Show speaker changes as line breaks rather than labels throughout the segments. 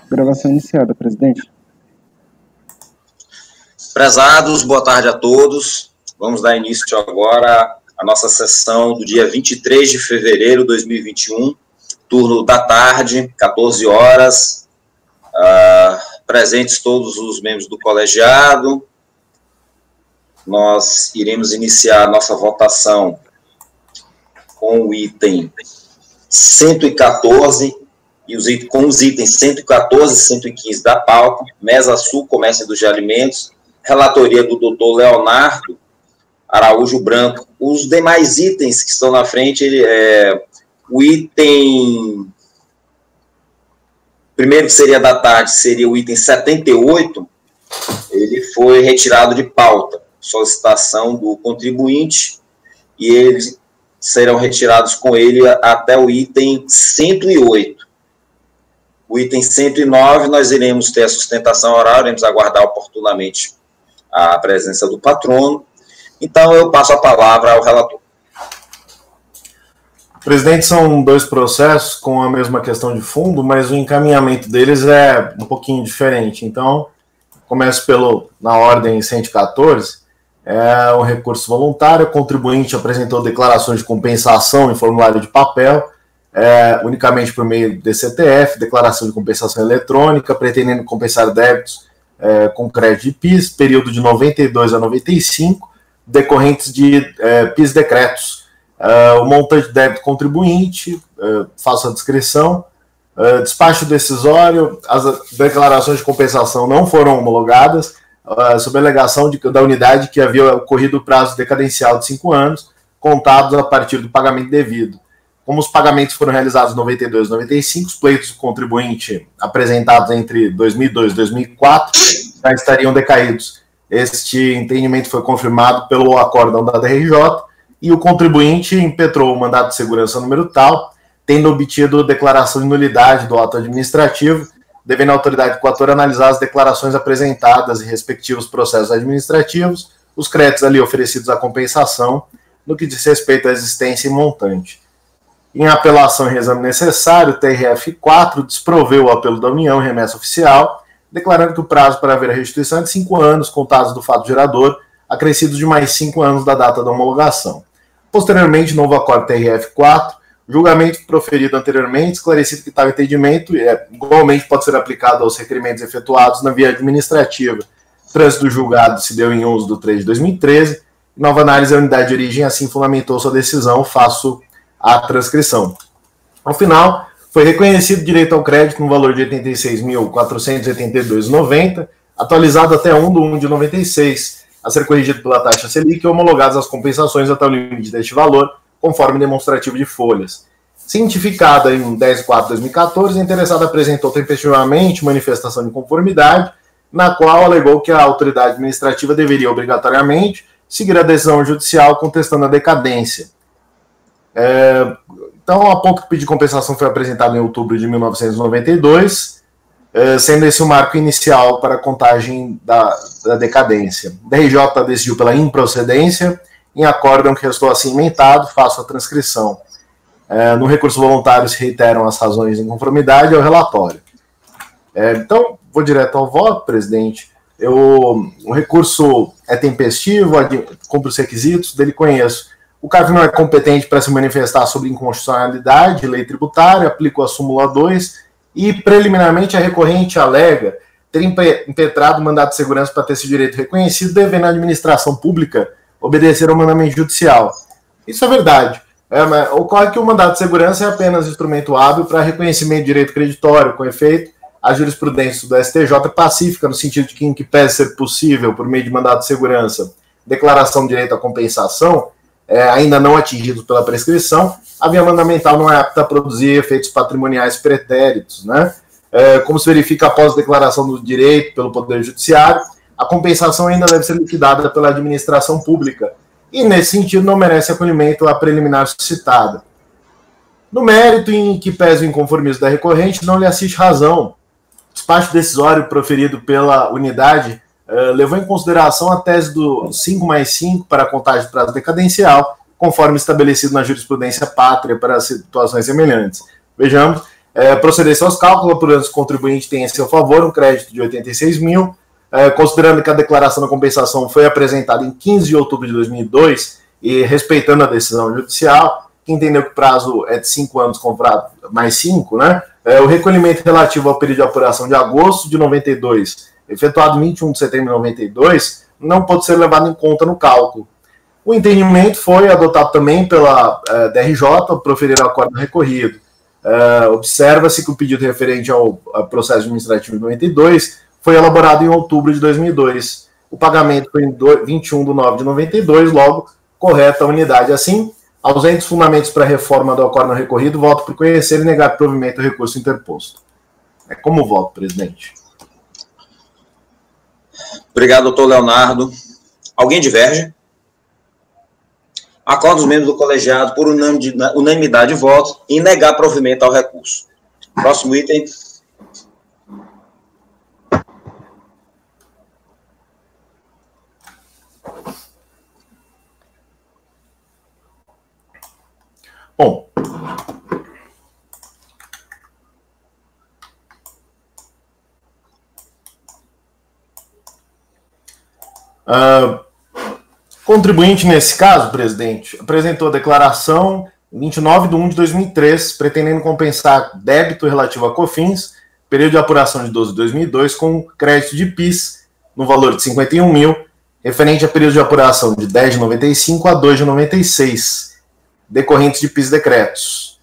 Gravação iniciada, presidente.
Prezados, boa tarde a todos. Vamos dar início agora à nossa sessão do dia 23 de fevereiro de 2021, turno da tarde, 14 horas. Presentes todos os membros do colegiado. Nós iremos iniciar a nossa votação com o item 114 e com os itens 114 e 115 da pauta, Mesa Sul, Comércio e Indústria de Alimentos, relatoria do doutor Leonardo Araújo Branco. Os demais itens que estão na frente, o item primeiro que seria da tarde, seria o item 78, ele foi retirado de pauta, solicitação do contribuinte, e eles serão retirados com ele até o item 108. O item 109, nós iremos ter a sustentação oral, iremos aguardar oportunamente a presença do patrono. Então, eu passo a palavra ao relator.
Presidente, são dois processos com a mesma questão de fundo, mas o encaminhamento deles é um pouquinho diferente. Então, começo na ordem 114, é um recurso voluntário, o contribuinte apresentou declarações de compensação em formulário de papel, unicamente por meio do DCTF, declaração de compensação eletrônica, pretendendo compensar débitos com crédito de PIS, período de 92 a 95, decorrentes de PIS decretos. O montante de débito contribuinte, faço a descrição, despacho decisório, as declarações de compensação não foram homologadas, sob a alegação da unidade que havia ocorrido o prazo decadencial de 5 anos, contados a partir do pagamento devido. Como os pagamentos foram realizados em 92 e 95, os pleitos do contribuinte apresentados entre 2002 e 2004 já estariam decaídos. Este entendimento foi confirmado pelo acórdão da DRJ e o contribuinte impetrou o mandado de segurança número tal, tendo obtido declaração de nulidade do ato administrativo, devendo a autoridade coatora analisar as declarações apresentadas e respectivos processos administrativos, os créditos ali oferecidos à compensação, no que diz respeito à existência e montante. Em apelação e reexame necessário, o TRF4 desproveu o apelo da União em remessa oficial, declarando que o prazo para haver a restituição é de 5 anos, contados do fato gerador, acrescidos de mais 5 anos da data da homologação. Posteriormente, novo acordo TRF4, julgamento proferido anteriormente, esclarecido que tal entendimento igualmente pode ser aplicado aos requerimentos efetuados na via administrativa. O trânsito do julgado se deu em 11 de 3 de 2013, nova análise da unidade de origem assim fundamentou sua decisão, faço a transcrição. Ao final, foi reconhecido direito ao crédito no valor de R$ 86.482,90, atualizado até 1 de 1 de 96, a ser corrigido pela taxa Selic e homologadas as compensações até o limite deste valor, conforme demonstrativo de folhas. Cientificada em 10 de 4 de 2014, a interessada apresentou tempestivamente manifestação de conformidade, na qual alegou que a autoridade administrativa deveria obrigatoriamente seguir a decisão judicial contestando a decadência. Então, a ponto que o pedido de compensação foi apresentado em outubro de 1992, sendo esse o marco inicial para a contagem da decadência. O DRJ decidiu pela improcedência, em acórdão que restou assim emendado, faço a transcrição. No recurso voluntário se reiteram as razões de inconformidade ao relatório. Então, vou direto ao voto, presidente. O recurso é tempestivo, cumpre os requisitos, dele conheço. O CARF não é competente para se manifestar sobre inconstitucionalidade de lei tributária, aplica a súmula 2 e, preliminarmente, a recorrente alega ter impetrado o mandado de segurança para ter esse direito reconhecido, devendo a administração pública obedecer ao mandamento judicial. Isso é verdade. Ocorre que o mandado de segurança é apenas instrumento hábil para reconhecimento de direito creditório, com efeito, a jurisprudência do STJ é pacífica, no sentido de que, em que pese ser possível, por meio de mandado de segurança, declaração de direito à compensação, ainda não atingidos pela prescrição, a via mandamental não é apta a produzir efeitos patrimoniais pretéritos, né? Como se verifica após a declaração do direito pelo Poder Judiciário, a compensação ainda deve ser liquidada pela administração pública, e, nesse sentido, não merece acolhimento à preliminar suscitada. No mérito em que pese o inconformismo da recorrente, não lhe assiste razão. O despacho decisório proferido pela unidade levou em consideração a tese do 5+5 para a contagem de prazo decadencial, conforme estabelecido na jurisprudência pátria para situações semelhantes. Vejamos, proceder-se aos cálculos, apurando se o contribuinte tem em seu favor um crédito de 86 mil, considerando que a declaração da compensação foi apresentada em 15 de outubro de 2002 e respeitando a decisão judicial, que entendeu que o prazo é de 5 anos comprado mais 5, né? O recolhimento relativo ao período de apuração de agosto de 92, efetuado 21 de setembro de 92, não pode ser levado em conta no cálculo. O entendimento foi adotado também pela DRJ ao proferir o acordo recorrido. Observa-se que o pedido referente ao processo administrativo de 92 foi elaborado em outubro de 2002. O pagamento foi em 21 de nove de 92, logo, correta a unidade. Assim, ausentes fundamentos para a reforma do acordo recorrido, voto por conhecer e negar provimento ao recurso interposto. Como voto, presidente?
Obrigado, doutor Leonardo. Alguém diverge? Acordo os membros do colegiado por unanimidade de votos em negar provimento ao recurso. Próximo item.
Bom, contribuinte, nesse caso, presidente, apresentou a declaração 29 de 1 de 2003, pretendendo compensar débito relativo a COFINS, período de apuração de 12 de 2002, com crédito de PIS no valor de 51 mil, referente a período de apuração de 10 de 95 a 2 de 96, decorrentes de PIS decretos.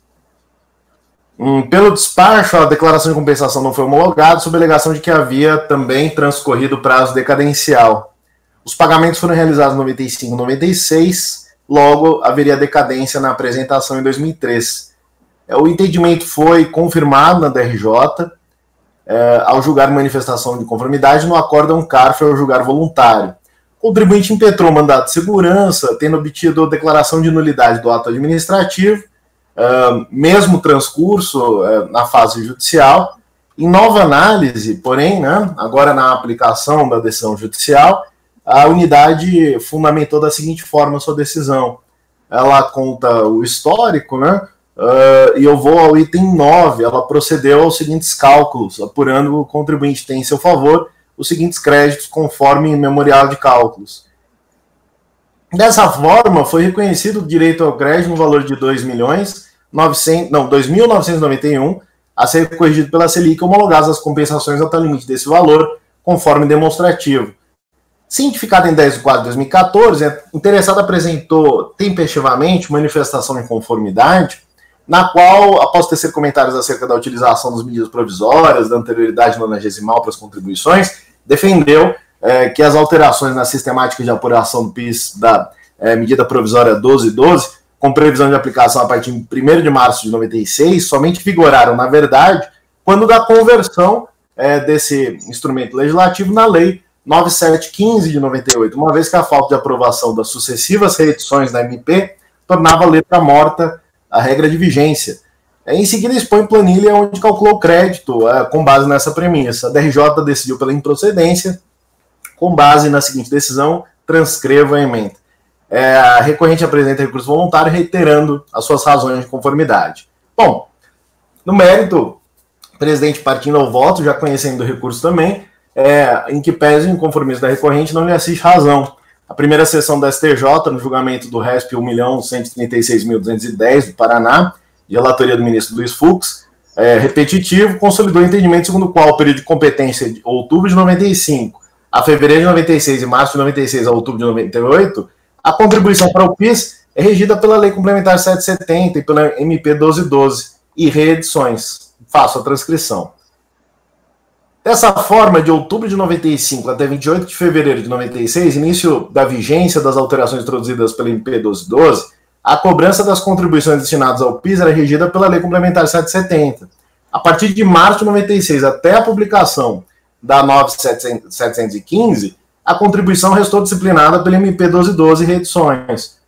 Pelo despacho, a declaração de compensação não foi homologada, sob a alegação de que havia também transcorrido o prazo decadencial. Os pagamentos foram realizados em 95 e 96, logo haveria decadência na apresentação em 2003. O entendimento foi confirmado na DRJ, ao julgar manifestação de conformidade no acórdão CARF ao julgar voluntário. O contribuinte impetrou mandado de segurança, tendo obtido declaração de nulidade do ato administrativo, mesmo transcurso na fase judicial. Em nova análise, porém, né, agora na aplicação da decisão judicial, a unidade fundamentou da seguinte forma a sua decisão. Ela conta o histórico, né, e eu vou ao item 9. Ela procedeu aos seguintes cálculos, apurando o contribuinte tem em seu favor os seguintes créditos conforme memorial de cálculos. Dessa forma, foi reconhecido o direito ao crédito no valor de 2.991, a ser corrigido pela Selic, homologadas as compensações até o limite desse valor, conforme demonstrativo. Cientificado em 10 de 4 de 2014, a interessada apresentou tempestivamente manifestação de conformidade, na qual, após tecer comentários acerca da utilização das medidas provisórias, da anterioridade nonagesimal para as contribuições, defendeu que as alterações na sistemática de apuração do PIS da medida provisória 1212, com previsão de aplicação a partir de 1º de março de 96, somente vigoraram, na verdade, quando da conversão desse instrumento legislativo na lei 9715 de 98, uma vez que a falta de aprovação das sucessivas reedições da MP tornava a letra morta a regra de vigência. Em seguida, expõe planilha onde calculou o crédito com base nessa premissa. A DRJ decidiu pela improcedência, com base na seguinte decisão, transcreva a emenda. A recorrente apresenta recurso voluntário, reiterando as suas razões de conformidade. Bom, no mérito, o presidente partindo ao voto, já conhecendo o recurso também, em que pese o inconformismo da recorrente, não lhe assiste razão. A primeira sessão da STJ, no julgamento do RESP 1.136.210 do Paraná, de relatoria do ministro Luiz Fux, repetitivo, consolidou o entendimento segundo o qual o período de competência de outubro de 95 a fevereiro de 96 e março de 96 a outubro de 98, a contribuição para o PIS é regida pela Lei Complementar 770 e pela MP 1212 e reedições. Faço a transcrição. Dessa forma, de outubro de 95 até 28 de fevereiro de 96, início da vigência das alterações introduzidas pela MP 1212, a cobrança das contribuições destinadas ao PIS era regida pela Lei Complementar 770. A partir de março de 96 até a publicação da 9715, a contribuição restou disciplinada pela MP 1212 e reedições.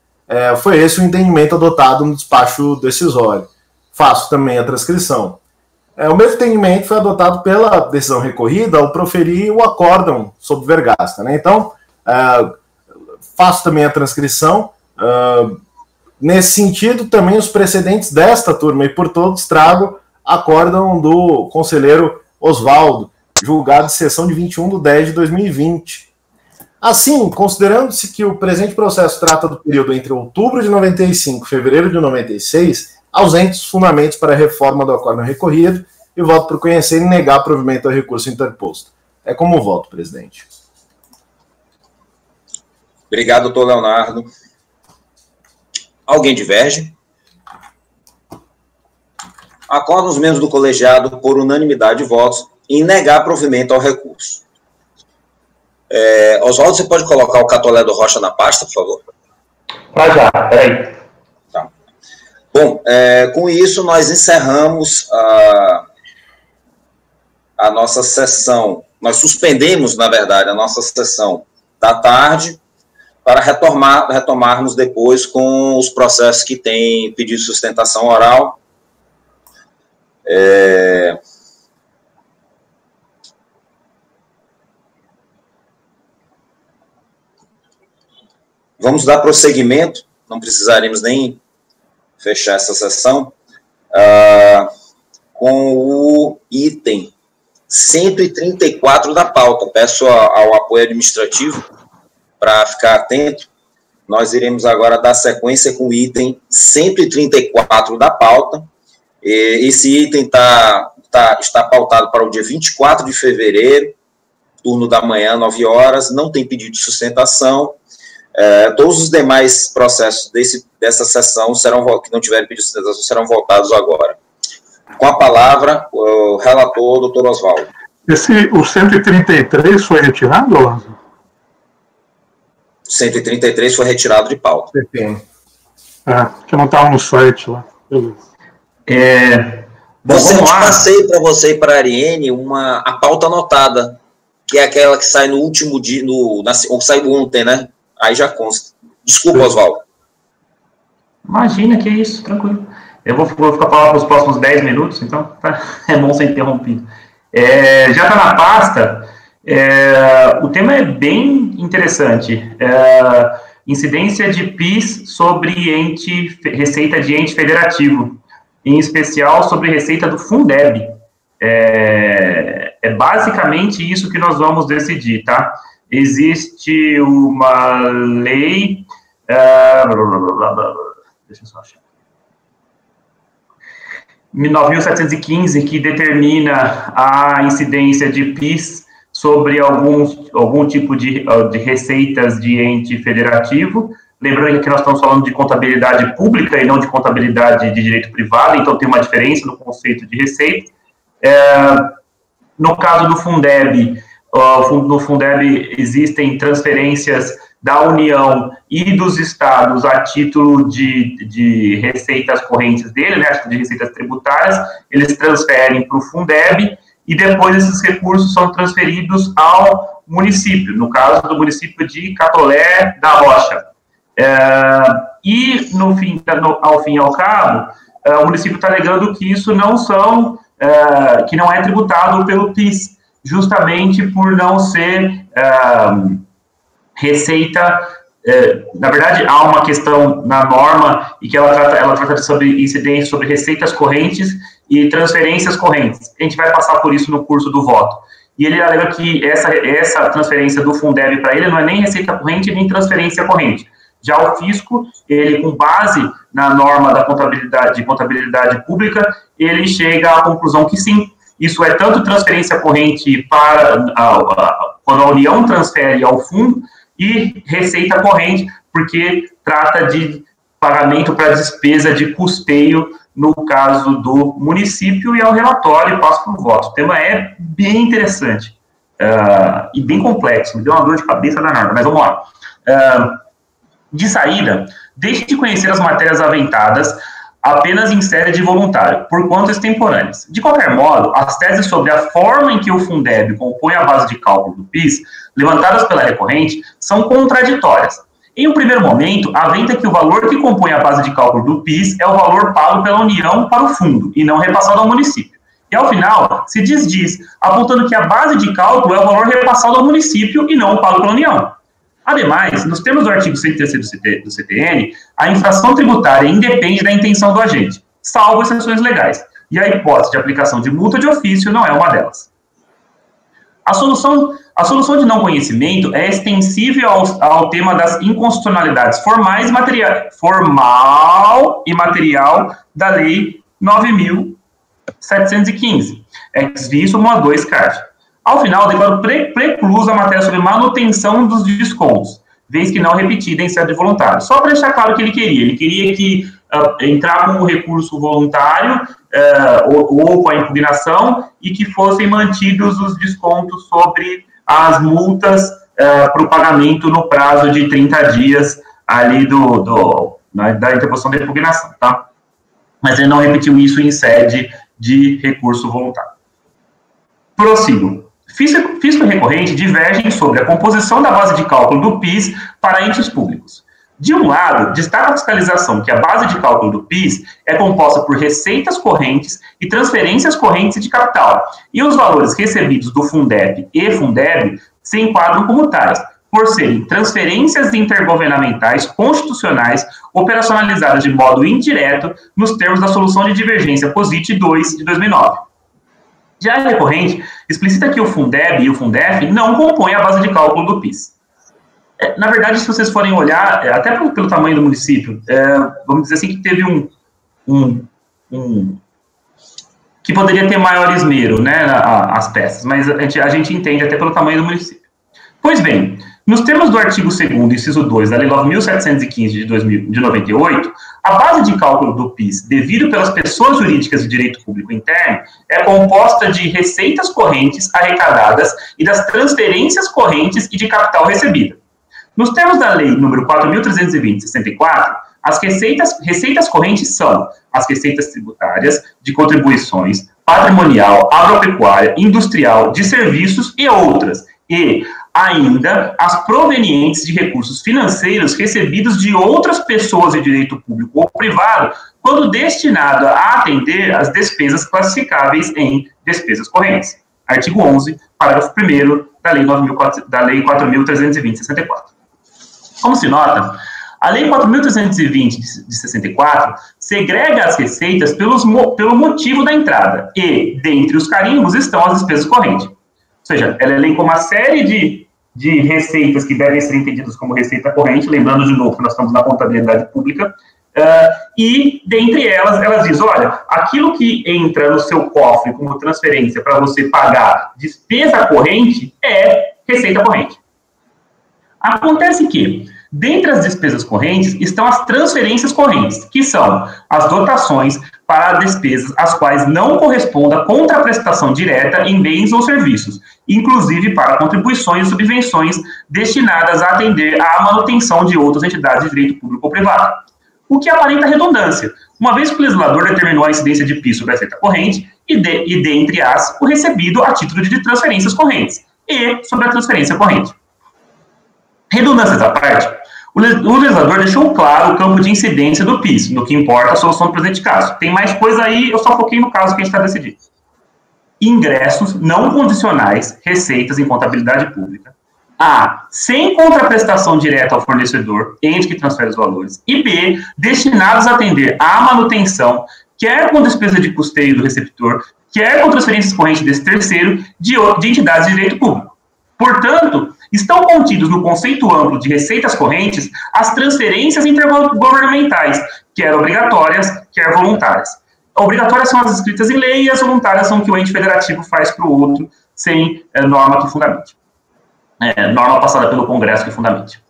Foi esse o entendimento adotado no despacho decisório. Faço também a transcrição. O mesmo entendimento foi adotado pela decisão recorrida ao proferir o acórdão sobre vergasta, né? Então, faço também a transcrição. Nesse sentido, também os precedentes desta turma, e por todos trago acórdão do conselheiro Oswaldo, julgado de sessão de 21/10/2020. Assim, considerando-se que o presente processo trata do período entre outubro de 95 e fevereiro de 96, ausentes fundamentos para a reforma do acórdão recorrido, e voto por conhecer e negar provimento ao recurso interposto. É como voto, presidente.
Obrigado, doutor Leonardo. Alguém diverge? Acordam os membros do colegiado por unanimidade de votos em negar provimento ao recurso. Oswaldo, você pode colocar o Catolé do Rocha na pasta, por favor?
Já, peraí.
Tá. Bom, com isso nós encerramos a nossa sessão. Nós suspendemos, na verdade, a nossa sessão da tarde para retomarmos depois com os processos que têm pedido de sustentação oral. Vamos dar prosseguimento, não precisaremos nem fechar essa sessão, com o item 134 da pauta. Peço ao apoio administrativo para ficar atento. Nós iremos agora dar sequência com o item 134 da pauta. Esse item está pautado para o dia 24 de fevereiro, turno da manhã, 9 horas, não tem pedido de sustentação. Todos os demais processos dessa sessão que não tiverem pedido de sustentação serão votados agora. Com a palavra, o relator, doutor Oswaldo.
O 133 foi retirado, Lázaro?
O 133 foi retirado de pauta.
Que não estava no site lá. Beleza.
Eu passei para você e para a Ariane a pauta anotada, que é aquela que sai no último dia, ou saiu ontem, né? Aí já consta. Desculpa, Oswaldo.
Imagina, que isso, tranquilo. Eu vou ficar falando para os próximos 10 minutos, então é bom ser interrompido. Já está na pasta, o tema é bem interessante. Incidência de PIS sobre receita de ente federativo, em especial sobre receita do Fundeb. É basicamente isso que nós vamos decidir, tá? Existe uma lei... deixa eu só achar. 9.715, que determina a incidência de PIS sobre algum tipo de receitas de ente federativo. Lembrando que nós estamos falando de contabilidade pública e não de contabilidade de direito privado, então tem uma diferença no conceito de receita. No caso do Fundeb, no Fundeb existem transferências da União e dos estados a título de receitas correntes dele, né, de receitas tributárias. Eles transferem para o Fundeb e depois esses recursos são transferidos ao município, no caso do município de Catolé da Rocha. E, ao fim e ao cabo, o município está alegando que isso que não é tributado pelo PIS, justamente por não ser receita. Na verdade, há uma questão na norma e que ela trata sobre incidência sobre receitas correntes e transferências correntes. A gente vai passar por isso no curso do voto. E ele alega que essa transferência do Fundeb para ele não é nem receita corrente nem transferência corrente. Já o fisco, ele, com base na norma da contabilidade pública, ele chega à conclusão que sim, isso é tanto transferência corrente quando a União transfere ao fundo, e receita corrente, porque trata de pagamento para despesa de custeio, no caso do município, e é o relatório e passo para o voto. O tema é bem interessante e bem complexo, me deu uma dor de cabeça danada, mas vamos lá. De saída, deixe de conhecer as matérias aventadas apenas em sede de voluntário, por quanto extemporâneas. De qualquer modo, as teses sobre a forma em que o Fundeb compõe a base de cálculo do PIS, levantadas pela recorrente, são contraditórias. Em um primeiro momento, aventa que o valor que compõe a base de cálculo do PIS é o valor pago pela União para o fundo, e não repassado ao município. E, ao final, se desdiz, apontando que a base de cálculo é o valor repassado ao município e não pago pela União. Ademais, nos termos do artigo 113 do CTN, a infração tributária independe da intenção do agente, salvo exceções legais. e a hipótese de aplicação de multa de ofício não é uma delas. A solução de não conhecimento é extensível ao tema das inconstitucionalidades formal e material da Lei 9.715, ex visto modo 2 card. Ao final, declaro preclusa a matéria sobre manutenção dos descontos, vez que não repetida em sede voluntária. Só para deixar claro o que ele queria que entrar com o recurso voluntário ou com a impugnação e que fossem mantidos os descontos sobre as multas para o pagamento no prazo de 30 dias ali da interposição da impugnação, tá? Mas ele não repetiu isso em sede de recurso voluntário. Prossigo. Fisco e recorrente divergem sobre a composição da base de cálculo do PIS para entes públicos. De um lado, destaca a fiscalização que a base de cálculo do PIS é composta por receitas correntes e transferências correntes de capital, e os valores recebidos do Fundeb e Fundeb se enquadram como tais, por serem transferências intergovernamentais constitucionais operacionalizadas de modo indireto nos termos da Solução de Divergência POSIT 2 de 2009. Já a recorrente explicita que o Fundeb e o Fundef não compõem a base de cálculo do PIS. Na verdade, se vocês forem olhar, até pelo tamanho do município, vamos dizer assim que teve que poderia ter maior esmero, né, as peças, mas a gente entende até pelo tamanho do município. Pois bem, nos termos do artigo 2º, inciso 2, da Lei 9.715 de 98, a base de cálculo do PIS, devido pelas pessoas jurídicas de direito público interno, é composta de receitas correntes arrecadadas e das transferências correntes e de capital recebida. Nos termos da Lei nº 4.320 de 64, as receitas correntes são as receitas tributárias, de contribuições, patrimonial, agropecuária, industrial, de serviços e outras, e ainda as provenientes de recursos financeiros recebidos de outras pessoas de direito público ou privado, quando destinado a atender às despesas classificáveis em despesas correntes. Artigo 11, parágrafo 1º da Lei 4.320 de 64. Como se nota, a Lei 4.320 de 64 segrega as receitas pelo motivo da entrada e, dentre os carimbos, estão as despesas correntes. Ou seja, ela elenca uma série de receitas que devem ser entendidas como receita corrente, lembrando de novo que nós estamos na contabilidade pública, e, dentre elas, ela diz, olha, aquilo que entra no seu cofre como transferência para você pagar despesa corrente é receita corrente. Acontece que, dentre as despesas correntes, estão as transferências correntes, que são as dotações para despesas às quais não corresponda a contraprestação direta em bens ou serviços, inclusive para contribuições e subvenções destinadas a atender à manutenção de outras entidades de direito público ou privado. O que aparenta redundância, uma vez que o legislador determinou a incidência de PIS sobre a receita corrente e dentre as, o recebido a título de transferências correntes e sobre a transferência corrente. Redundâncias à parte, o legislador deixou claro o campo de incidência do PIS, no que importa a solução do presente caso. Tem mais coisa aí, eu só foquei no caso que a gente está decidindo. Ingressos não condicionais, receitas em contabilidade pública. A, sem contraprestação direta ao fornecedor, ente que transfere os valores. E B, destinados a atender à manutenção, quer com despesa de custeio do receptor, quer com transferências correntes desse terceiro, de entidades de direito público. Portanto, estão contidos no conceito amplo de receitas correntes as transferências intergovernamentais, quer obrigatórias, quer voluntárias. Obrigatórias são as escritas em lei e as voluntárias são o que o ente federativo faz para o outro sem norma que fundamente. Norma passada pelo Congresso que fundamente.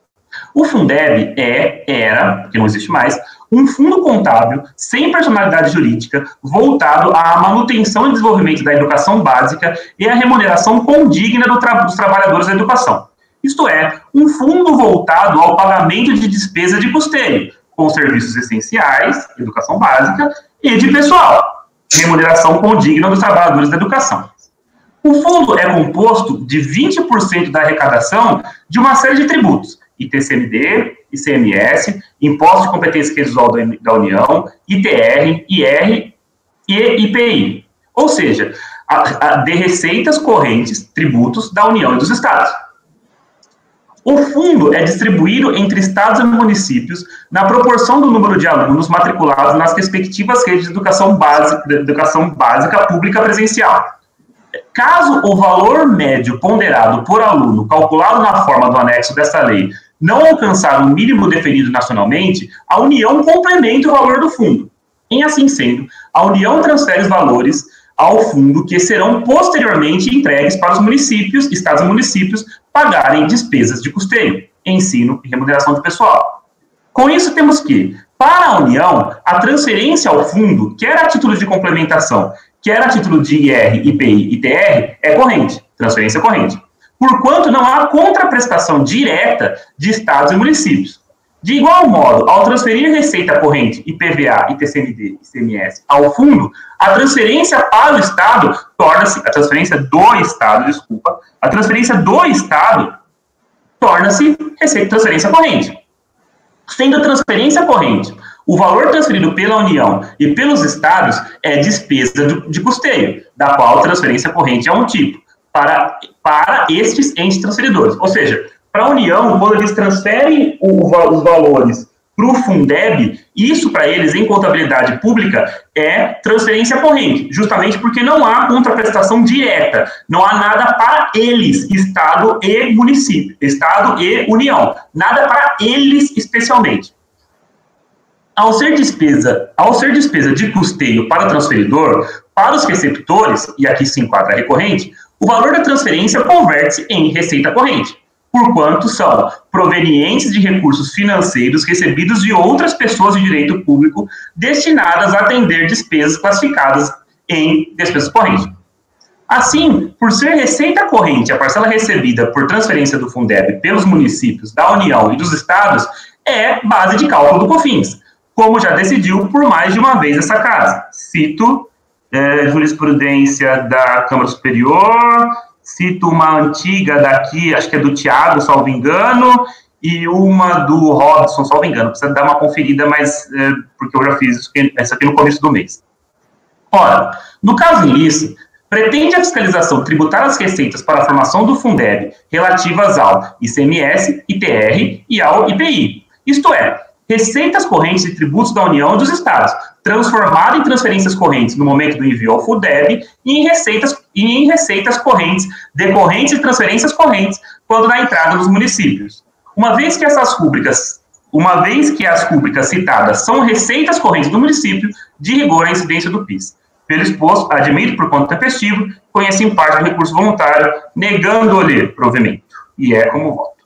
O Fundeb era, porque não existe mais, um fundo contábil sem personalidade jurídica voltado à manutenção e desenvolvimento da educação básica e à remuneração condigna dos trabalhadores da educação. Isto é, um fundo voltado ao pagamento de despesa de custeio, com serviços essenciais, educação básica, e de pessoal, remuneração condigna dos trabalhadores da educação. O fundo é composto de 20% da arrecadação de uma série de tributos, ITCMD, ICMS, Imposto de Competência Residual da União, ITR, IR e IPI. Ou seja, de receitas correntes, tributos da União e dos Estados. O fundo é distribuído entre estados e municípios na proporção do número de alunos matriculados nas respectivas redes de educação básica pública presencial. Caso o valor médio ponderado por aluno, calculado na forma do anexo desta lei, não alcançar o mínimo definido nacionalmente, a União complementa o valor do fundo. Em assim sendo, a União transfere os valores ao fundo que serão posteriormente entregues para os municípios, estados e municípios, pagarem despesas de custeio, ensino e remuneração de pessoal. Com isso, temos que, para a União, a transferência ao fundo, quer a título de complementação, quer a título de IR, IPI e TR, é corrente, transferência corrente, porquanto não há contraprestação direta de estados e municípios. De igual modo, ao transferir receita corrente, IPVA, ITCMD, ICMS, ao fundo, a transferência para o Estado torna-se, a transferência do Estado torna-se transferência corrente. Sendo a transferência corrente, o valor transferido pela União e pelos Estados é despesa de custeio, da qual a transferência corrente é um tipo, para estes entes transferidores. Ou seja, para a União, quando eles transferem os valores para o Fundeb, isso para eles, em contabilidade pública, é transferência corrente, justamente porque não há contraprestação direta, não há nada para eles, Estado e município, Estado e União, nada para eles especialmente. Ao ser despesa de custeio para o transferidor, para os receptores, e aqui se enquadra a recorrente, o valor da transferência converte-se em receita corrente, porquanto são provenientes de recursos financeiros recebidos de outras pessoas de direito público destinadas a atender despesas classificadas em despesas correntes. Assim, por ser receita corrente a parcela recebida por transferência do Fundeb pelos municípios, da União e dos Estados, é base de cálculo do COFINS, como já decidiu por mais de uma vez essa casa. Cito jurisprudência da Câmara Superior, cito uma antiga daqui, acho que é do Tiago, salvo engano, e uma do Robson, salvo engano. Precisa dar uma conferida, mas porque eu já fiz isso aqui no começo do mês. Ora, no caso em isso, pretende a fiscalização tributar as receitas para a formação do Fundeb relativas ao ICMS, ITR e ao IPI. Isto é, receitas correntes e tributos da União e dos Estados, transformado em transferências correntes no momento do envio ao Fundeb e em receitas correntes, decorrentes de transferências correntes, quando na entrada dos municípios. Uma vez que as rúbricas citadas são receitas correntes do município, de rigor a incidência do PIS. Pelo exposto, admito por conta tempestivo, conheci em parte o recurso voluntário, negando-lhe provimento. E é como voto.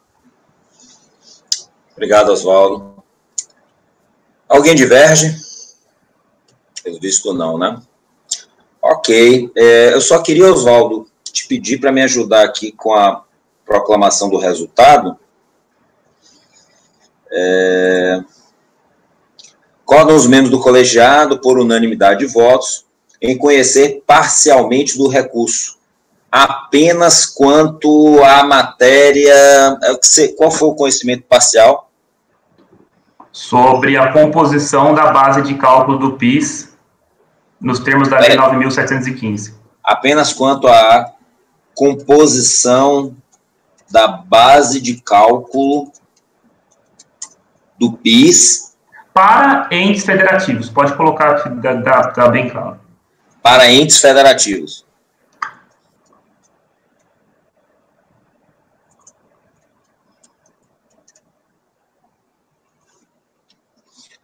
Obrigado, Oswaldo. Alguém diverge? Pelo visto não, né? Ok. Eu só queria, Oswaldo, te pedir para me ajudar aqui com a proclamação do resultado. Acordam os membros do colegiado, por unanimidade de votos, em conhecer parcialmente do recurso, apenas quanto à matéria... Qual foi o conhecimento parcial?
Sobre a composição da base de cálculo do PIS, nos termos da Lei 9.715.
Apenas quanto à composição da base de cálculo do PIS...
Para entes federativos. Pode colocar aqui, dá bem claro.
Para entes federativos.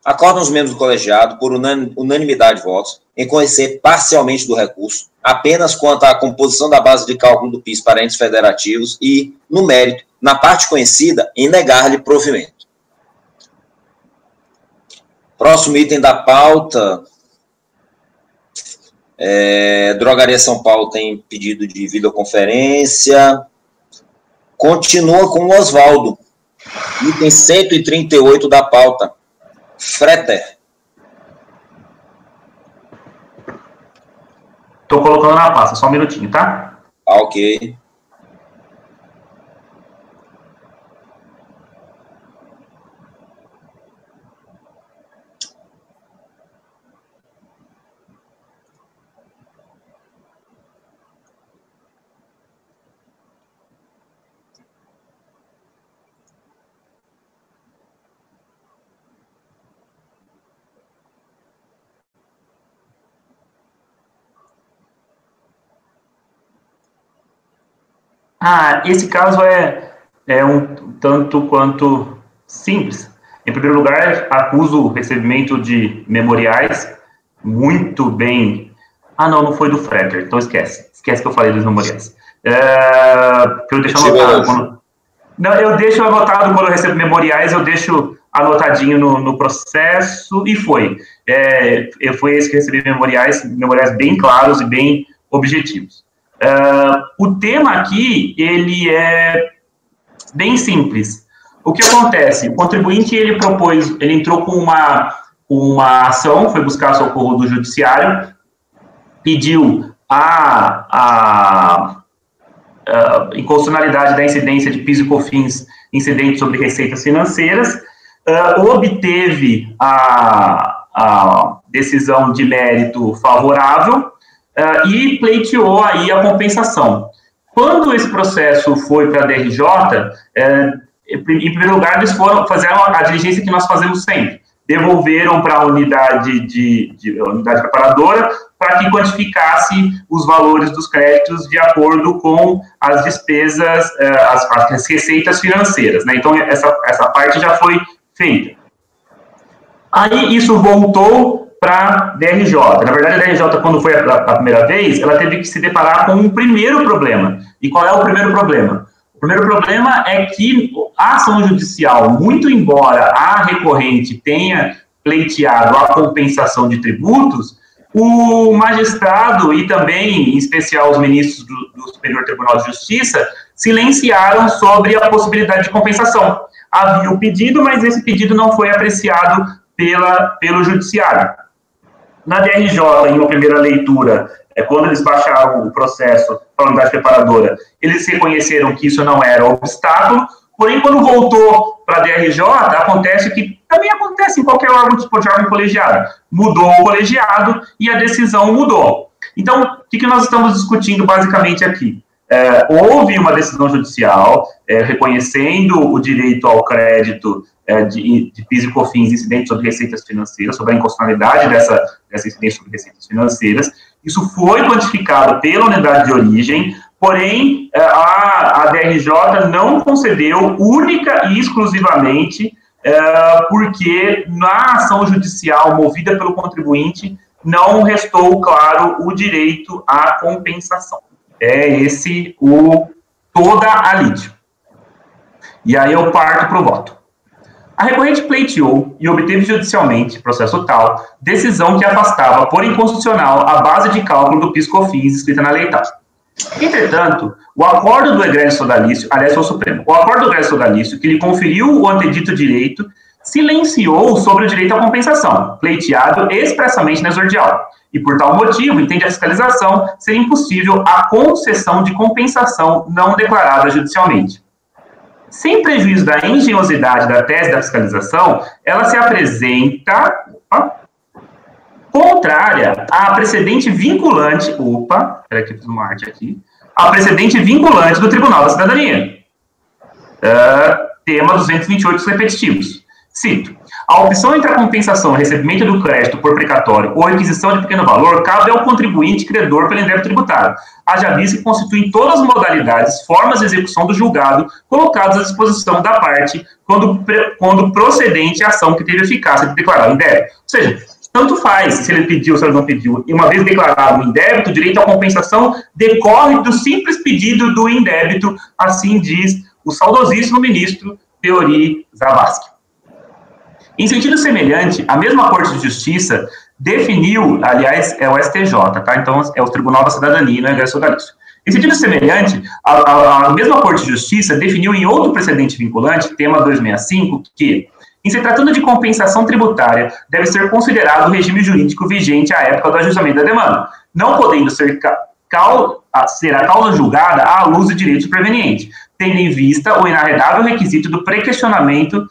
Acordam os membros do colegiado, por unanimidade de votos, em conhecer parcialmente do recurso, apenas quanto à composição da base de cálculo do PIS para entes federativos e, no mérito, na parte conhecida, em negar-lhe provimento. Próximo item da pauta. Drogaria São Paulo tem pedido de videoconferência. Continua com o Oswaldo. Item 138 da pauta. Freter.
Estou colocando na pasta, só um minutinho, tá?
Ok.
Esse caso é um tanto quanto simples. Em primeiro lugar, acuso o recebimento de memoriais muito bem... não foi do Fretter, então esquece que eu falei dos memoriais. Eu deixo anotado eu deixo anotado quando eu recebo memoriais, eu deixo anotadinho no processo, e foi esse que recebi memoriais bem claros e bem objetivos. O tema aqui, ele é bem simples. O que acontece? O contribuinte, ele entrou com uma ação, foi buscar socorro do judiciário, pediu a inconstitucionalidade da incidência de PIS e COFINS incidente sobre receitas financeiras, obteve a decisão de mérito favorável e pleiteou aí a compensação. Quando esse processo foi para a DRJ, em primeiro lugar, eles fizeram a diligência que nós fazemos sempre. Devolveram para a unidade preparadora para que quantificasse os valores dos créditos de acordo com as despesas, as receitas financeiras, né? Então, essa parte já foi feita. Aí, isso voltou para a DRJ. Na verdade, a DRJ, quando foi a primeira vez, ela teve que se deparar com um primeiro problema. E qual é o primeiro problema? O primeiro problema é que a ação judicial, muito embora a recorrente tenha pleiteado a compensação de tributos, o magistrado e também, em especial, os ministros do Superior Tribunal de Justiça silenciaram sobre a possibilidade de compensação. Havia o pedido, mas esse pedido não foi apreciado pelo judiciário. Na DRJ, em uma primeira leitura, quando eles baixaram o processo para a unidade preparadora, eles reconheceram que isso não era obstáculo, porém, quando voltou para a DRJ, acontece o que também acontece em qualquer órgão de órgão colegiado. Mudou o colegiado e a decisão mudou. Então, o que nós estamos discutindo basicamente aqui? Houve uma decisão judicial reconhecendo o direito ao crédito de PIS e COFINS incidentes sobre receitas financeiras, sobre a inconstitucionalidade dessa incidência sobre receitas financeiras. Isso foi quantificado pela unidade de origem, porém, a DRJ não concedeu única e exclusivamente porque na ação judicial movida pelo contribuinte não restou claro o direito à compensação. É esse toda a lide. E aí eu parto para o voto. A recorrente pleiteou e obteve judicialmente, processo tal, decisão que afastava por inconstitucional a base de cálculo do PIS/COFINS escrita na lei tal. Entretanto, o acordo do egresso sodalício, aliás, foi o Supremo, o acordo do egresso sodalício, que lhe conferiu o antedito direito, silenciou sobre o direito à compensação, pleiteado expressamente na exordial, e por tal motivo, entende a fiscalização ser impossível a concessão de compensação não declarada judicialmente. Sem prejuízo da engenhosidade da tese da fiscalização, ela se apresenta contrária à precedente vinculante, peraí que eu fiz uma arte aqui, a precedente vinculante do Tribunal da Cidadania. Tema 228 dos repetitivos. Cito, a opção entre a compensação e recebimento do crédito por precatório ou requisição de pequeno valor cabe ao contribuinte credor pelo indébito tributário, haja vista que constituem todas as modalidades, formas de execução do julgado colocadas à disposição da parte quando procedente a ação que teve eficácia de declarar o indébito. Ou seja, tanto faz se ele pediu ou se ele não pediu, e uma vez declarado o indébito, o direito à compensação decorre do simples pedido do indébito, assim diz o saudosíssimo ministro Teori Zavascki. Em sentido semelhante, a mesma Corte de Justiça definiu, aliás, é o STJ, tá? Então, é o Tribunal da Cidadania, não é o egresso sodalício. Em sentido semelhante, a mesma Corte de Justiça definiu em outro precedente vinculante, tema 265, que, em se tratando de compensação tributária, deve ser considerado o regime jurídico vigente à época do ajustamento da demanda, não podendo ser a causa julgada à luz do direito preveniente, tendo em vista o inarredável requisito do pré-questionamento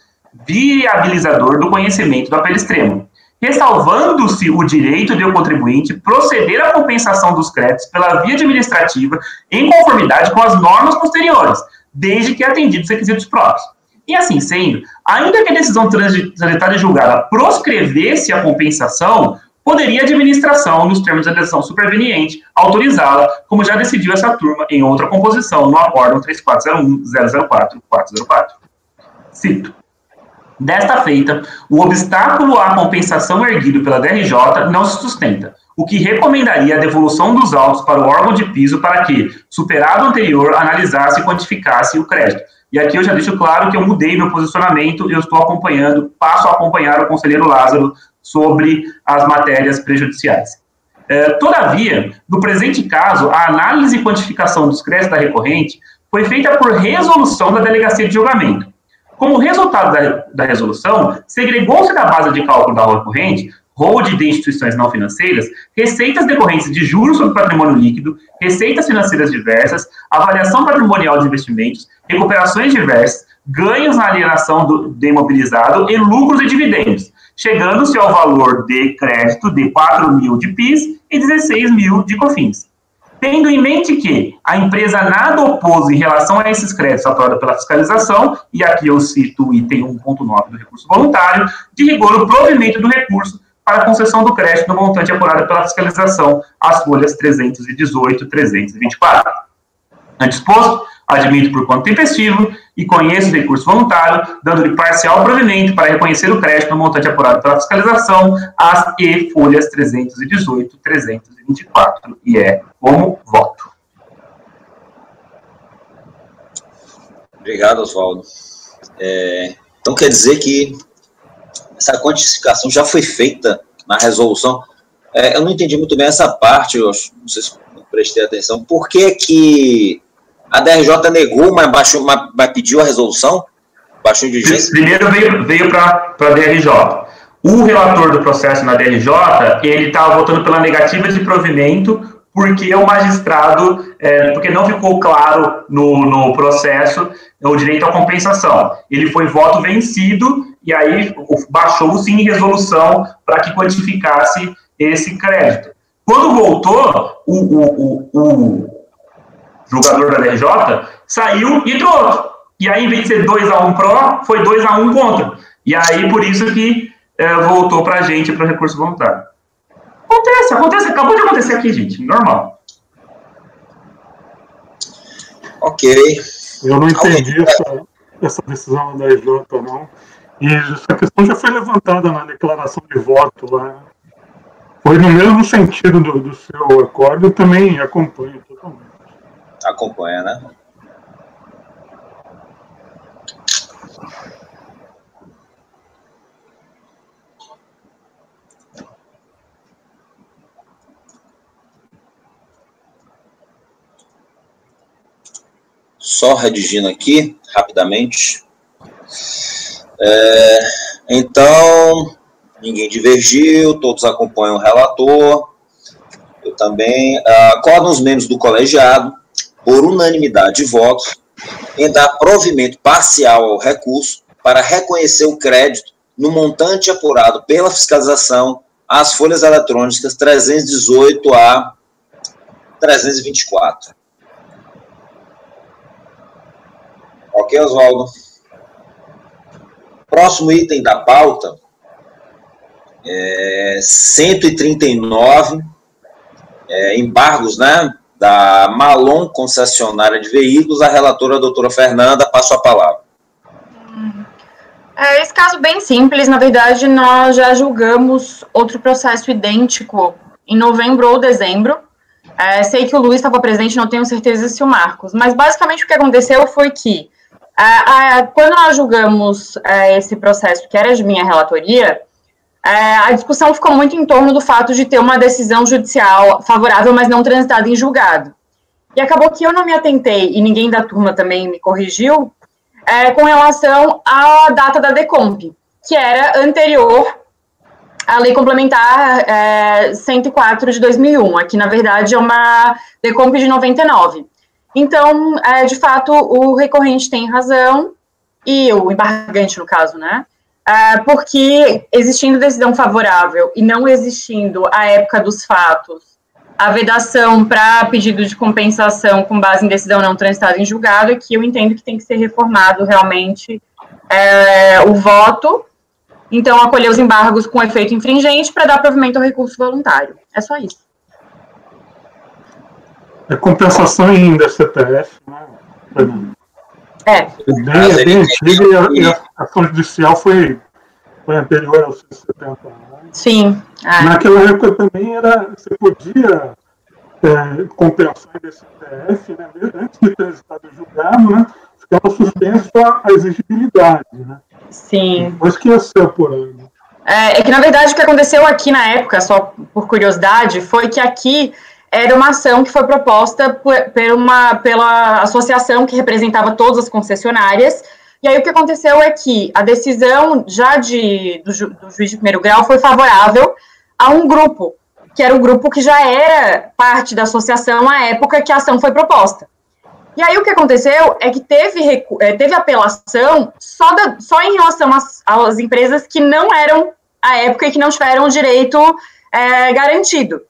viabilizador do conhecimento do apelo extremo, ressalvando-se o direito do contribuinte proceder à compensação dos créditos pela via administrativa em conformidade com as normas posteriores, desde que atendidos os requisitos próprios. E assim sendo, ainda que a decisão transitada e julgada proscrevesse a compensação, poderia a administração, nos termos da decisão superveniente, autorizá-la, como já decidiu essa turma em outra composição, no acórdão 3401-004-404. Cito. Desta feita, o obstáculo à compensação erguido pela DRJ não se sustenta, o que recomendaria a devolução dos autos para o órgão de piso para que, superado o anterior, analisasse e quantificasse o crédito. E aqui eu já deixo claro que eu mudei meu posicionamento, eu estou acompanhando, passo a acompanhar o conselheiro Lázaro sobre as matérias prejudiciais. Todavia, no presente caso, a análise e quantificação dos créditos da recorrente foi feita por resolução da Delegacia de Julgamento. Como resultado da resolução, segregou-se da base de cálculo da recorrente, holding de instituições não financeiras, receitas decorrentes de juros sobre patrimônio líquido, receitas financeiras diversas, avaliação patrimonial de investimentos, recuperações diversas, ganhos na alienação do imobilizado e lucros e dividendos, chegando-se ao valor de crédito de 4.000 de PIS e 16.000 de COFINS. Tendo em mente que a empresa nada opôs em relação a esses créditos apurados pela fiscalização, e aqui eu cito o item 1.9 do recurso voluntário, de rigor o provimento do recurso para a concessão do crédito no montante apurado pela fiscalização, as folhas 318 e 324. Antes exposto, admito por quanto tempestivo e conheço o recurso voluntário, dando-lhe parcial provimento para reconhecer o crédito no montante apurado pela fiscalização, as e folhas 318 e 324. E é como voto.
Obrigado, Oswaldo. Então quer dizer que essa quantificação já foi feita na resolução. Eu não entendi muito bem essa parte, eu não sei se eu prestei atenção. Por que a DRJ negou, mas pediu a resolução? Baixou de urgência?
Primeiro veio para a DRJ. O relator do processo na DRJ, ele estava votando pela negativa de provimento, porque o magistrado, porque não ficou claro no processo o direito à compensação. Ele foi voto vencido, e aí baixou-se em resolução para que quantificasse esse crédito. Quando voltou, o julgador da DRJ saiu e entrou outro. E aí, em vez de ser 2-1 pró, foi 2-1 contra. E aí, por isso que voltou para a gente, para o recurso voluntário. Acontece, acabou de acontecer aqui, gente, normal.
Ok.
Eu não entendi essa decisão da DRJ, não. E essa questão já foi levantada na declaração de voto lá. Foi no mesmo sentido do seu acordo, eu também acompanho totalmente.
Acompanha, né? Só redigindo aqui, rapidamente. Então, ninguém divergiu, todos acompanham o relator. Eu também. Acordam os membros do colegiado, por unanimidade de votos, em dar provimento parcial ao recurso para reconhecer o crédito no montante apurado pela fiscalização às folhas eletrônicas 318 a 324. Ok, Oswaldo? Próximo item da pauta é 139, embargos, né, da Malon Concessionária de Veículos. A relatora, a doutora Fernanda, passo a palavra.
Esse caso bem simples, na verdade, nós já julgamos outro processo idêntico em novembro ou dezembro. Sei que o Luiz estava presente, não tenho certeza se o Marcos, mas basicamente o que aconteceu foi que quando nós julgamos esse processo, que era de minha relatoria, a discussão ficou muito em torno do fato de ter uma decisão judicial favorável, mas não transitada em julgado. E acabou que eu não me atentei, e ninguém da turma também me corrigiu, com relação à data da DECOMP, que era anterior à Lei Complementar 104 de 2001, aqui na verdade é uma DECOMP de 99. Então, de fato, o recorrente tem razão, e o embargante, no caso, né? Porque existindo decisão favorável e não existindo, à época dos fatos, a vedação para pedido de compensação com base em decisão não transitada em julgado, é que eu entendo que tem que ser reformado realmente o voto, então acolher os embargos com efeito infringente para dar provimento ao recurso voluntário. É só isso.
É compensação em DCTF, né?
É.
Bem antiga e a ação judicial foi anterior aos 70 anos.
Sim.
Naquela época também você podia compensar em DCTF, né? Antes de ter estado julgado, né? Ficava suspenso a exigibilidade, né?
Sim.
Depois que ia ser apurado.
É que, na verdade, o que aconteceu aqui na época, só por curiosidade, foi que aqui era uma ação que foi proposta pela associação que representava todas as concessionárias, e aí o que aconteceu é que a decisão já do juiz de primeiro grau foi favorável a um grupo, que era o grupo que já era parte da associação à época que a ação foi proposta. E aí o que aconteceu é que teve apelação só em relação às empresas que não eram à época e que não tiveram o direito garantido.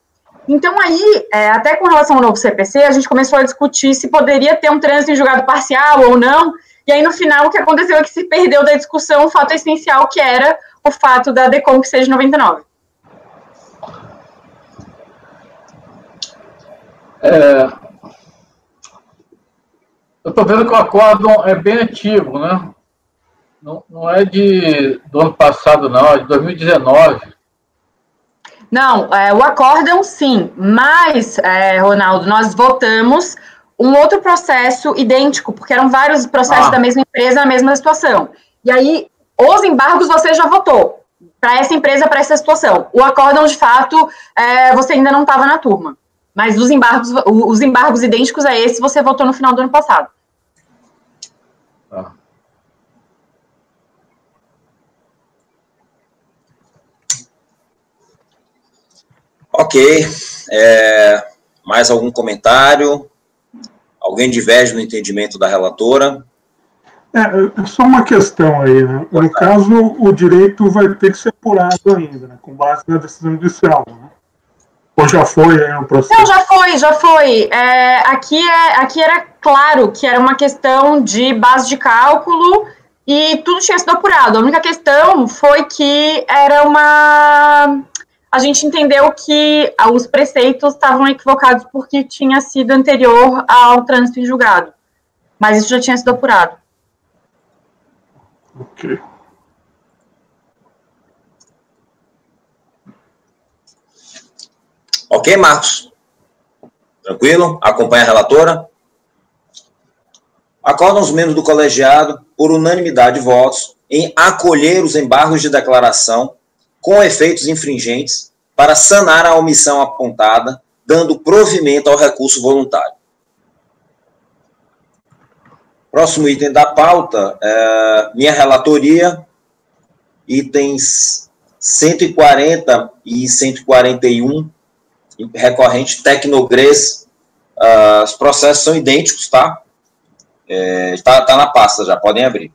Então aí, até com relação ao novo CPC, a gente começou a discutir se poderia ter um trânsito em julgado parcial ou não, e aí no final o que aconteceu é que se perdeu da discussão o fato essencial, que era o fato da DECOM que seja de 99.
Eu estou vendo que o acórdão é bem antigo, né? Não é do ano passado, não, é de 2019.
Não, o acórdão sim, mas, Ronaldo, nós votamos um outro processo idêntico, porque eram vários processos da mesma empresa na mesma situação. E aí, os embargos você já votou para essa empresa, para essa situação. O acórdão, de fato, você ainda não estava na turma. Mas os embargos idênticos a esse, você votou no final do ano passado.
Ok. Mais algum comentário? Alguém diverge no entendimento da relatora?
É só uma questão aí, né? No caso, o direito vai ter que ser apurado ainda, né? Com base na decisão judicial, né? Ou já foi aí no processo?
Não, já foi. Aqui era claro que era uma questão de base de cálculo e tudo tinha sido apurado. A única questão foi que a gente entendeu que os preceitos estavam equivocados porque tinha sido anterior ao trânsito em julgado. Mas isso já tinha sido apurado.
Ok.
Ok, Marcos? Tranquilo? Acompanha a relatora? Acordam os membros do colegiado, por unanimidade de votos, em acolher os embargos de declaração com efeitos infringentes para sanar a omissão apontada, dando provimento ao recurso voluntário. Próximo item da pauta, minha relatoria, itens 140 e 141, recorrente Tecnogres. Os processos são idênticos, tá? Tá na pasta já, podem abrir.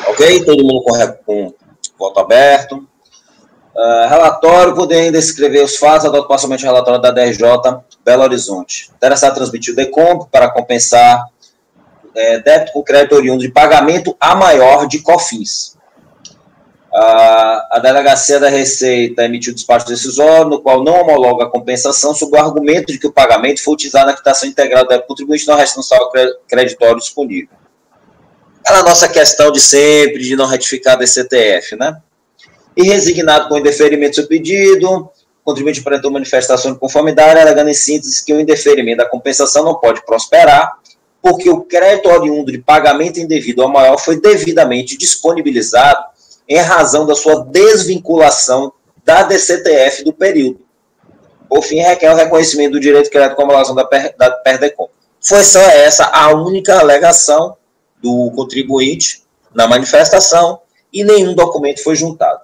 Ok? Todo mundo com voto aberto. Relatório, poder ainda escrever os fatos, adoto parcialmente o relatório da DRJ Belo Horizonte. Interessado em transmitir o DECOMP para compensar débito com crédito oriundo de pagamento a maior de COFINS. A Delegacia da Receita emitiu o despacho decisório, no qual não homologa a compensação sob o argumento de que o pagamento foi utilizado na quitação integral do débito contribuinte, não resta no saldo creditório disponível. Aquela nossa questão de sempre, de não retificar a DCTF, né? E resignado com o indeferimento do seu pedido, o contribuinte apresentou manifestação de conformidade, alegando em síntese que o indeferimento da compensação não pode prosperar, porque o crédito oriundo de pagamento indevido ao maior foi devidamente disponibilizado em razão da sua desvinculação da DCTF do período. Por fim, requer o reconhecimento do direito de crédito com acumulação da PERDECOM. Foi só essa a única alegação do contribuinte na manifestação e nenhum documento foi juntado.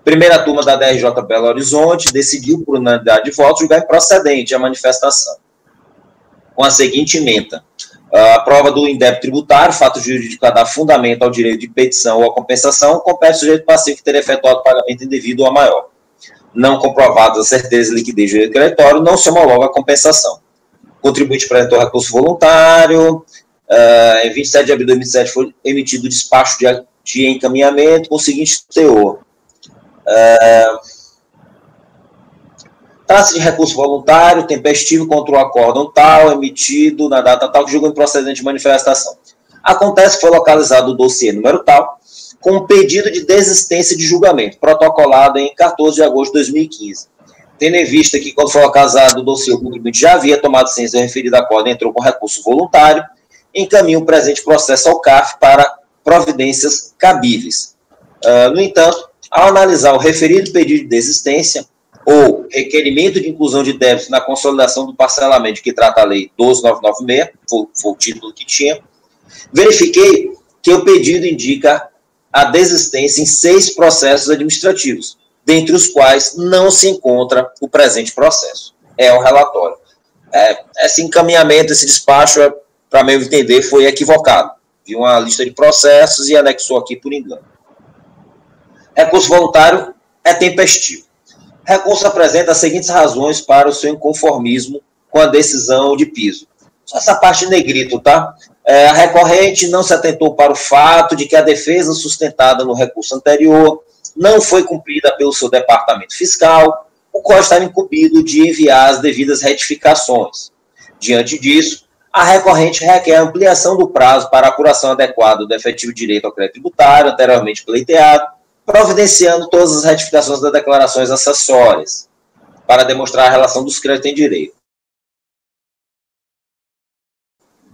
Primeira turma da DRJ Belo Horizonte decidiu, por unanimidade de votos, julgar improcedente a manifestação, com a seguinte ementa: a prova do indébito tributário, fato jurídico a dar fundamento ao direito de petição ou a compensação, compete ao sujeito passivo que ter efetuado pagamento indevido ou a maior. Não comprovados a certeza, liquidez do direito creditório, não se homologa a compensação. O contribuinte apresentou recurso voluntário. Em 27 de abril de 2007 foi emitido o despacho de encaminhamento com o seguinte teor: trata-se de recurso voluntário, tempestivo contra o acórdão tal, emitido na data tal, que julga improcedente de manifestação. Acontece que foi localizado o dossiê número tal, com um pedido de desistência de julgamento, protocolado em 14 de agosto de 2015. Tendo em vista que, quando foi localizado o dossiê, o contribuinte já havia tomado ciência do referido acórdão e entrou com recurso voluntário, encaminha o presente processo ao CARF para providências cabíveis. No entanto, ao analisar o referido pedido de desistência ou requerimento de inclusão de débitos na consolidação do parcelamento que trata a Lei 12.996, foi o título que tinha, verifiquei que o pedido indica a desistência em 6 processos administrativos, dentre os quais não se encontra o presente processo. É o relatório. Esse encaminhamento, esse despacho, para meu entender, foi equivocado. Viu uma lista de processos e anexou aqui por engano. Recurso voluntário é tempestivo. Recurso apresenta as seguintes razões para o seu inconformismo com a decisão de piso. Só essa parte em negrito, tá? A recorrente não se atentou para o fato de que a defesa sustentada no recurso anterior não foi cumprida pelo seu departamento fiscal, o qual estava incumbido de enviar as devidas retificações. Diante disso, a recorrente requer a ampliação do prazo para a apuração adequada do efetivo direito ao crédito tributário, anteriormente pleiteado, providenciando todas as retificações das declarações acessórias, para demonstrar a relação dos créditos em direito.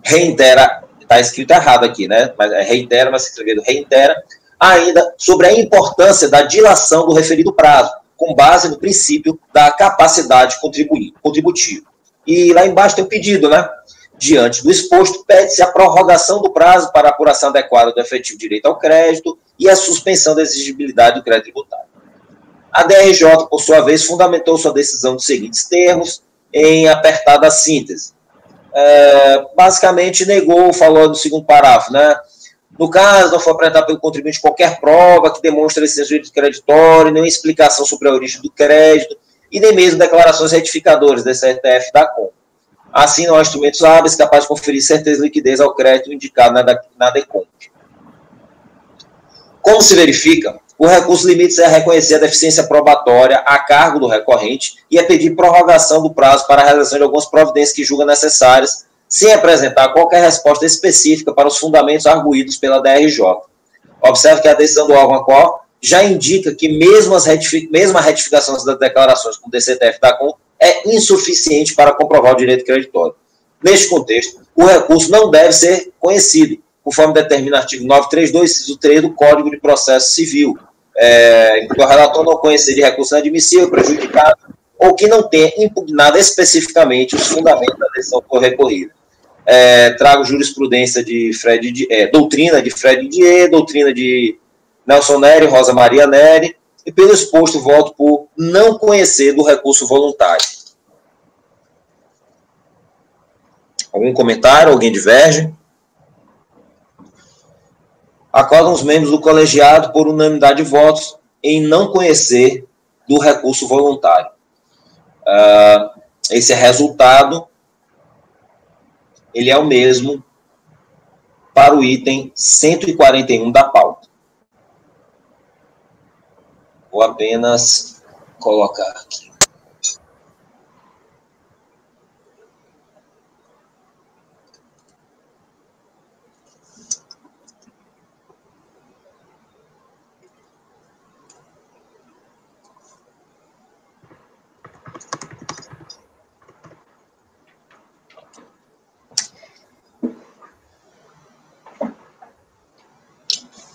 Reitera, está escrito errado aqui, né? Mas reitera, mas se escrevendo reitera, ainda sobre a importância da dilação do referido prazo, com base no princípio da capacidade contributiva. E lá embaixo tem o pedido, né? Diante do exposto, pede-se a prorrogação do prazo para a apuração adequada do efetivo direito ao crédito e a suspensão da exigibilidade do crédito tributário. A DRJ, por sua vez, fundamentou sua decisão nos seguintes termos, em apertada síntese. Basicamente, negou, falou no segundo parágrafo, né? No caso, não foi apresentada pelo contribuinte qualquer prova que demonstre a existência do direito creditório, nenhuma explicação sobre a origem do crédito e nem mesmo declarações retificadoras da CTF da COM. Assim, não há instrumentos hábeis capazes de conferir certeza de liquidez ao crédito indicado na DECOM. Como se verifica, o recurso limite-se a reconhecer a deficiência probatória a cargo do recorrente e a pedir prorrogação do prazo para a realização de algumas providências que julga necessárias, sem apresentar qualquer resposta específica para os fundamentos arguídos pela DRJ. Observe que a decisão do órgão qual já indica que mesmo a retificação das declarações com o DCTF da COM é insuficiente para comprovar o direito creditório. Neste contexto, o recurso não deve ser conhecido, conforme determina o artigo 932, inciso 3 do Código de Processo Civil. O relator não conhecer de recurso inadmissível, prejudicado, ou que não tenha impugnado especificamente os fundamentos da decisão que foi recorrida. Trago jurisprudência de doutrina de Fred Didier, doutrina de Nelson Neri, Rosa Maria Neri, e pelo exposto voto por não conhecer do recurso voluntário. Algum comentário? Alguém diverge? Acordam os membros do colegiado por unanimidade de votos em não conhecer do recurso voluntário. Esse resultado, ele é o mesmo para o item 141 da pauta. Vou apenas colocar aqui.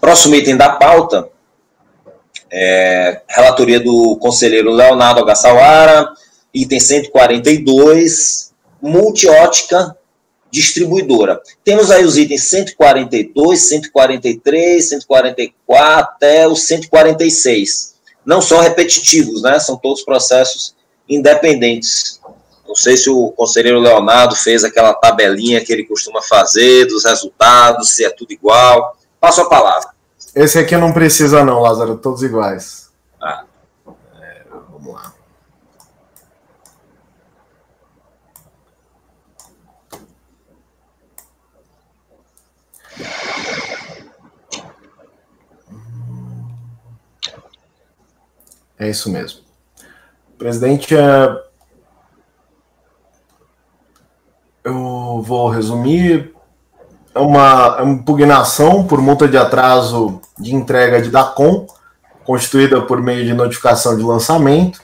Próximo item da pauta, relatoria do conselheiro Leonardo Agassawara, item 142, multiótica distribuidora. Temos aí os itens 142, 143, 144 até o 146. não são repetitivos, né? São todos processos independentes. Não sei se o conselheiro Leonardo fez aquela tabelinha que ele costuma fazer dos resultados, se é tudo igual. Passo a palavra.
Esse aqui não precisa não, Lázaro, todos iguais. Vamos lá. É isso mesmo. Presidente, eu vou resumir. É uma impugnação por multa de atraso de entrega de DACOM, constituída por meio de notificação de lançamento.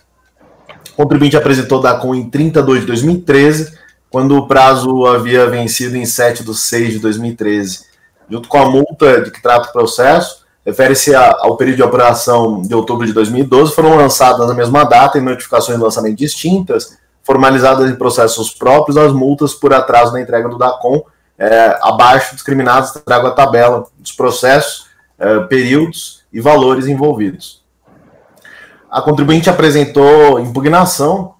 O contribuinte apresentou DACOM em 30/2/2013, quando o prazo havia vencido em 7/6/2013. Junto com a multa de que trata o processo, refere-se ao período de apuração de outubro de 2012, foram lançadas na mesma data em notificações de lançamento distintas, formalizadas em processos próprios, as multas por atraso na entrega do DACOM, abaixo discriminados, trago a tabela dos processos, períodos e valores envolvidos. A contribuinte apresentou impugnação,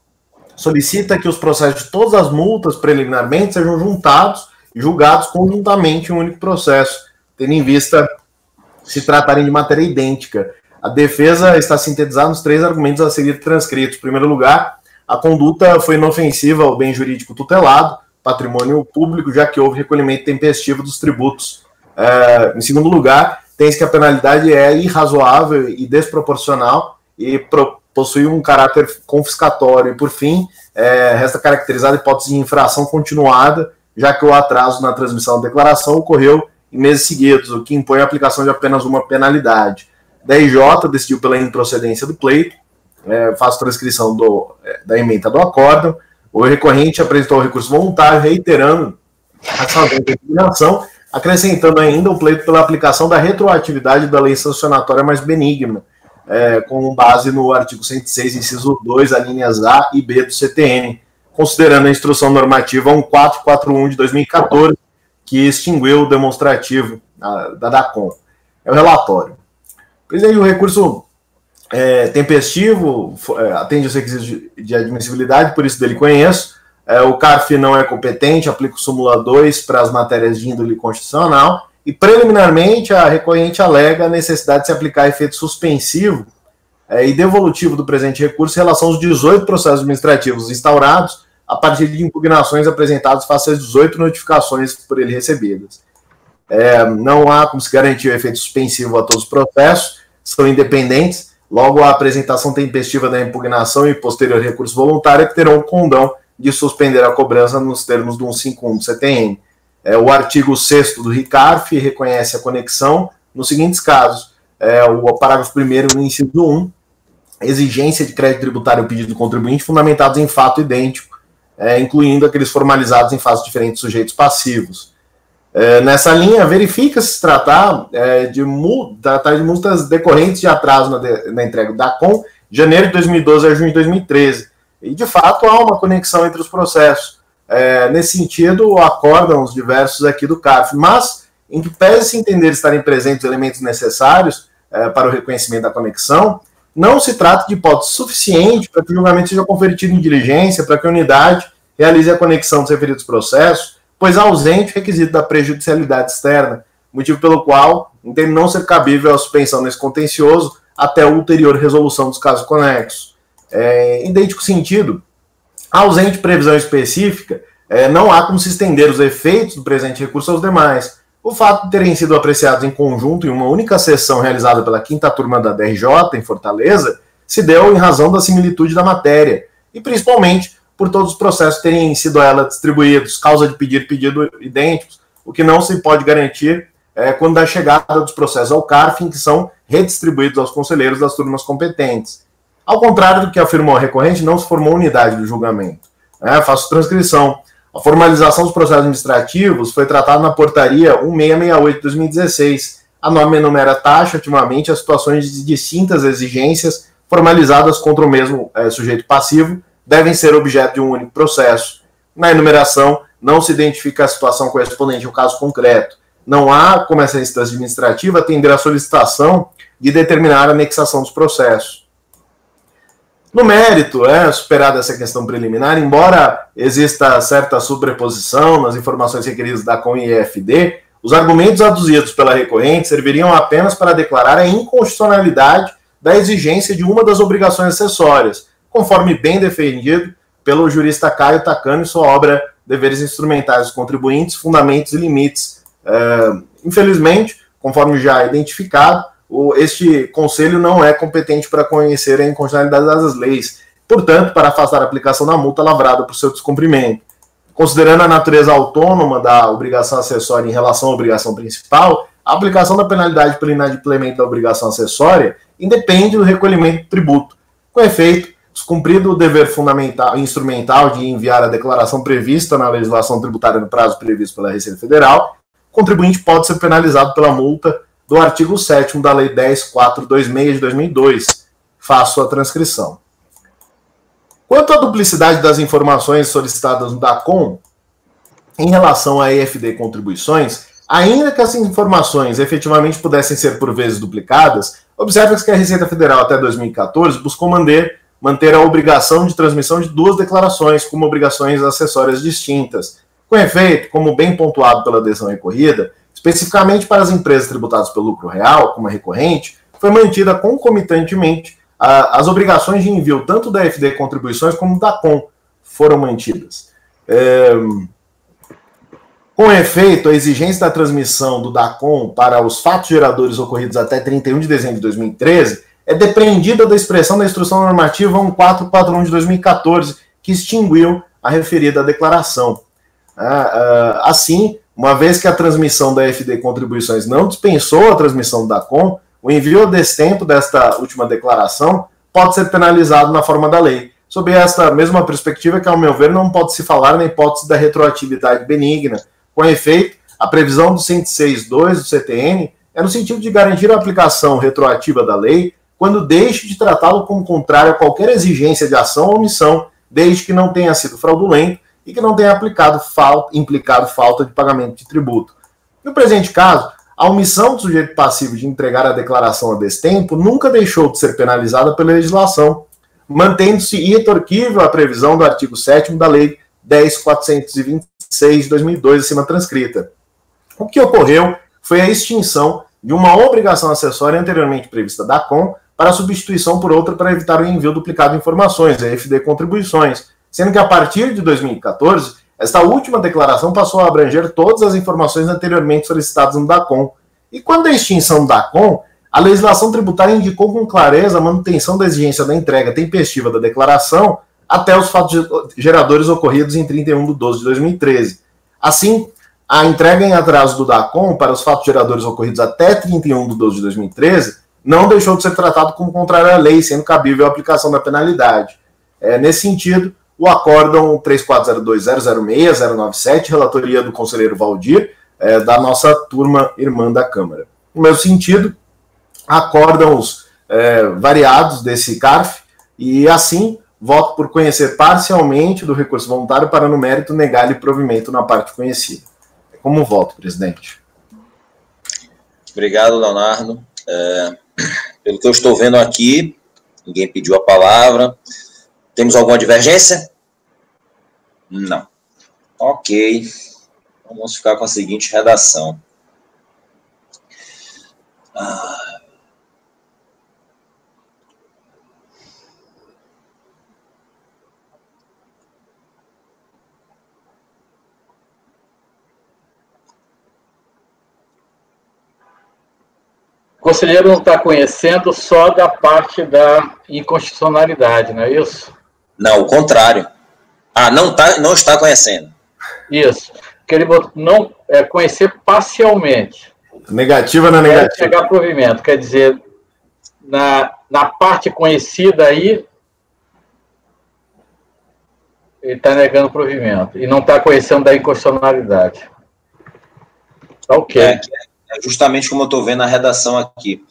solicita que os processos de todas as multas preliminarmente sejam juntados e julgados conjuntamente em um único processo, tendo em vista se tratarem de matéria idêntica. A defesa está sintetizada nos 3 argumentos a seguir transcritos. Em primeiro lugar, a conduta foi inofensiva ao bem jurídico tutelado, patrimônio público, já que houve recolhimento tempestivo dos tributos. Em segundo lugar, tem-se que a penalidade é irrazoável e desproporcional e possui um caráter confiscatório. E, por fim, resta caracterizada a hipótese de infração continuada, já que o atraso na transmissão da declaração ocorreu em meses seguidos, o que impõe a aplicação de apenas uma penalidade. Da IJ decidiu pela improcedência do pleito, faço transcrição da ementa do acórdão. O recorrente apresentou o recurso voluntário, reiterando a sua impugnação, acrescentando ainda o pleito pela aplicação da retroatividade da lei sancionatória mais benigna, com base no artigo 106, inciso 2, alíneas A e B do CTN, considerando a instrução normativa 1441 de 2014, que extinguiu o demonstrativo da DACOM. É o relatório. Presidente, o recurso tempestivo atende os requisitos de admissibilidade, por isso dele conheço. O CARF não é competente, aplica o súmula 2 para as matérias de índole constitucional e, preliminarmente, a recorrente alega a necessidade de se aplicar efeito suspensivo e devolutivo do presente recurso em relação aos 18 processos administrativos instaurados a partir de impugnações apresentadas face às 18 notificações por ele recebidas. Não há como se garantir o efeito suspensivo a todos os processos, são independentes, logo a apresentação tempestiva da impugnação e posterior recurso voluntário que terão o condão de suspender a cobrança nos termos do 151 do CTN. O artigo 6º do RICARF reconhece a conexão nos seguintes casos. O parágrafo 1º no inciso 1, exigência de crédito tributário ao pedido do contribuinte fundamentados em fato idêntico, incluindo aqueles formalizados em fatos diferentes de sujeitos passivos. Nessa linha, verifica-se se tratar de multas decorrentes de atraso na entrega do DACOM, de janeiro de 2012 a junho de 2013. E, de fato, há uma conexão entre os processos. Nesse sentido, acordam os diversos aqui do CARF, mas, em que pese-se entender estarem presentes os elementos necessários para o reconhecimento da conexão, não se trata de hipótese suficiente para que o julgamento seja convertido em diligência, para que a unidade realize a conexão dos referidos processos, pois ausente o requisito da prejudicialidade externa, motivo pelo qual entende não ser cabível a suspensão nesse contencioso até a ulterior resolução dos casos conexos. Em idêntico sentido, ausente previsão específica, não há como se estender os efeitos do presente recurso aos demais. O fato de terem sido apreciados em conjunto em uma única sessão realizada pela 5ª turma da DRJ, em Fortaleza, se deu em razão da similitude da matéria, e principalmente por todos os processos terem sido a ela distribuídos, causa de pedido idênticos, o que não se pode garantir quando da chegada dos processos ao CARF, em que são redistribuídos aos conselheiros das turmas competentes. Ao contrário do que afirmou a recorrente, não se formou unidade do julgamento. Faço transcrição. A formalização dos processos administrativos foi tratada na portaria 1668 de 2016. A norma enumera taxativamente as situações de distintas exigências formalizadas contra o mesmo sujeito passivo, devem ser objeto de um único processo. Na enumeração, não se identifica a situação correspondente ao caso concreto. Não há, como essa instância administrativa, atender a solicitação de determinar a anexação dos processos. No mérito, superada essa questão preliminar, embora exista certa sobreposição nas informações requeridas da CON e EFD, os argumentos aduzidos pela recorrente serviriam apenas para declarar a inconstitucionalidade da exigência de uma das obrigações acessórias, conforme bem defendido pelo jurista Caio Takano em sua obra Deveres Instrumentais dos Contribuintes, Fundamentos e Limites. Infelizmente, conforme já identificado, este conselho não é competente para conhecer a inconstitucionalidade das leis, portanto, para afastar a aplicação da multa lavrada por seu descumprimento. Considerando a natureza autônoma da obrigação acessória em relação à obrigação principal, a aplicação da penalidade pelo inadimplemento da obrigação acessória independe do recolhimento do tributo. Com efeito, descumprido o dever fundamental instrumental de enviar a declaração prevista na legislação tributária no prazo previsto pela Receita Federal, o contribuinte pode ser penalizado pela multa do artigo 7º da Lei 10.426 de 2002. Faço a transcrição. Quanto à duplicidade das informações solicitadas no DACOM, em relação à EFD contribuições, ainda que essas informações efetivamente pudessem ser por vezes duplicadas, observa-se que a Receita Federal até 2014 buscou manter a obrigação de transmissão de duas declarações como obrigações acessórias distintas. Com efeito, como bem pontuado pela decisão recorrida, especificamente para as empresas tributadas pelo lucro real, como a recorrente, foi mantida concomitantemente as obrigações de envio tanto da EFD contribuições como da CON foram mantidas. Com efeito, a exigência da transmissão do DACOM para os fatos geradores ocorridos até 31 de dezembro de 2013 é depreendida da expressão da Instrução Normativa 1441 de 2014, que extinguiu a referida declaração. Assim, uma vez que a transmissão da EFD contribuições não dispensou a transmissão do DACOM, o envio a destempo desta última declaração pode ser penalizado na forma da lei. Sob esta mesma perspectiva que, ao meu ver, não pode se falar na hipótese da retroatividade benigna. Com efeito, a previsão do 106.2 do CTN é no sentido de garantir a aplicação retroativa da lei quando deixe de tratá-lo como contrário a qualquer exigência de ação ou omissão, desde que não tenha sido fraudulento e que não tenha implicado falta de pagamento de tributo. No presente caso, a omissão do sujeito passivo de entregar a declaração a destempo nunca deixou de ser penalizada pela legislação, mantendo-se irretorquível a previsão do artigo 7º da Lei 10.426 de 2002, acima transcrita. O que ocorreu foi a extinção de uma obrigação acessória anteriormente prevista da CON para a substituição por outra para evitar o envio duplicado de informações, a EFD contribuições, sendo que a partir de 2014, esta última declaração passou a abranger todas as informações anteriormente solicitadas no DACOM. E quando a extinção do DACOM, a legislação tributária indicou com clareza a manutenção da exigência da entrega tempestiva da declaração até os fatos geradores ocorridos em 31 de 12 de 2013. Assim, a entrega em atraso do DACOM para os fatos geradores ocorridos até 31 de 12 de 2013 não deixou de ser tratado como contrário à lei, sendo cabível a aplicação da penalidade. Nesse sentido, o acórdão 3402006097, relatoria do conselheiro Valdir, da nossa turma irmã da Câmara. No mesmo sentido, acórdãos variados desse CARF, e assim, voto por conhecer parcialmente do recurso voluntário para, no mérito, negar-lhe provimento na parte conhecida. Como voto, presidente?
Obrigado, Leonardo. Pelo que eu estou vendo aqui, ninguém pediu a palavra. Temos alguma divergência? Não. Ok. Vamos ficar com a seguinte redação.
O conselheiro não está conhecendo só da parte da inconstitucionalidade, não é isso?
Não, o contrário. Não está conhecendo.
Isso. Porque ele não conhecer parcialmente.
Negativa na negativa.
Chegar provimento, quer dizer, na parte conhecida aí, ele está negando provimento e não está conhecendo da inconstitucionalidade. Tá ok.
É justamente como eu estou vendo a redação aqui.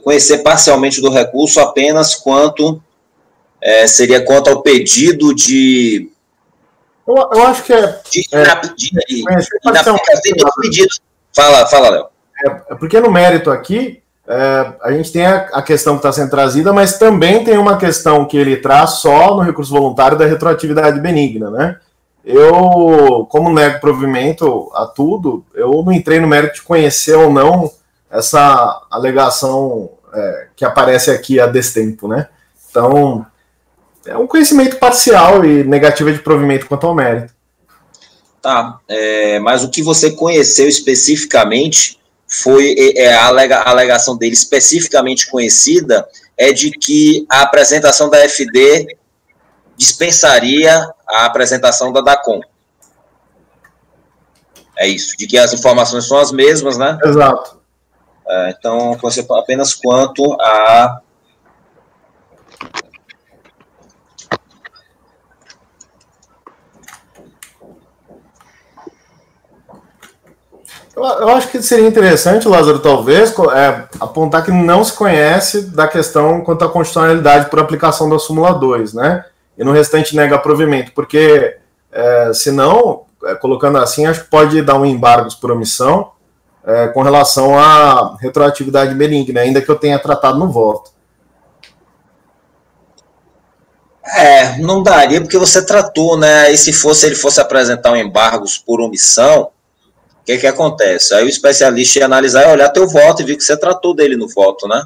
Conhecer parcialmente do recurso apenas quanto seria quanto ao pedido de...
Eu acho que
Fala, Léo.
Porque no mérito aqui, a gente tem a questão que está sendo trazida, mas também tem uma questão que ele traz só no recurso voluntário da retroatividade benigna, né? Eu, como nego provimento a tudo, eu não entrei no mérito de conhecer ou não essa alegação que aparece aqui a destempo, né? Então, é um conhecimento parcial e negativa de provimento quanto ao mérito.
Tá, mas o que você conheceu especificamente foi a alegação dele especificamente conhecida é de que a apresentação da FD dispensaria a apresentação da DACOM. É isso, de que as informações são as mesmas, né?
Exato.
Então, você apenas quanto a...
Eu acho que seria interessante, Lázaro, talvez, apontar que não se conhece da questão quanto à constitucionalidade por aplicação da súmula 2, né? E no restante nega provimento, porque senão, colocando assim, acho que pode dar um embargo por omissão com relação à retroatividade benigna, ainda que eu tenha tratado no voto.
Não daria, porque você tratou, né? E se ele fosse apresentar um embargos por omissão, o que acontece? Aí o especialista ia analisar e olhar teu voto e ver que você tratou dele no voto, né?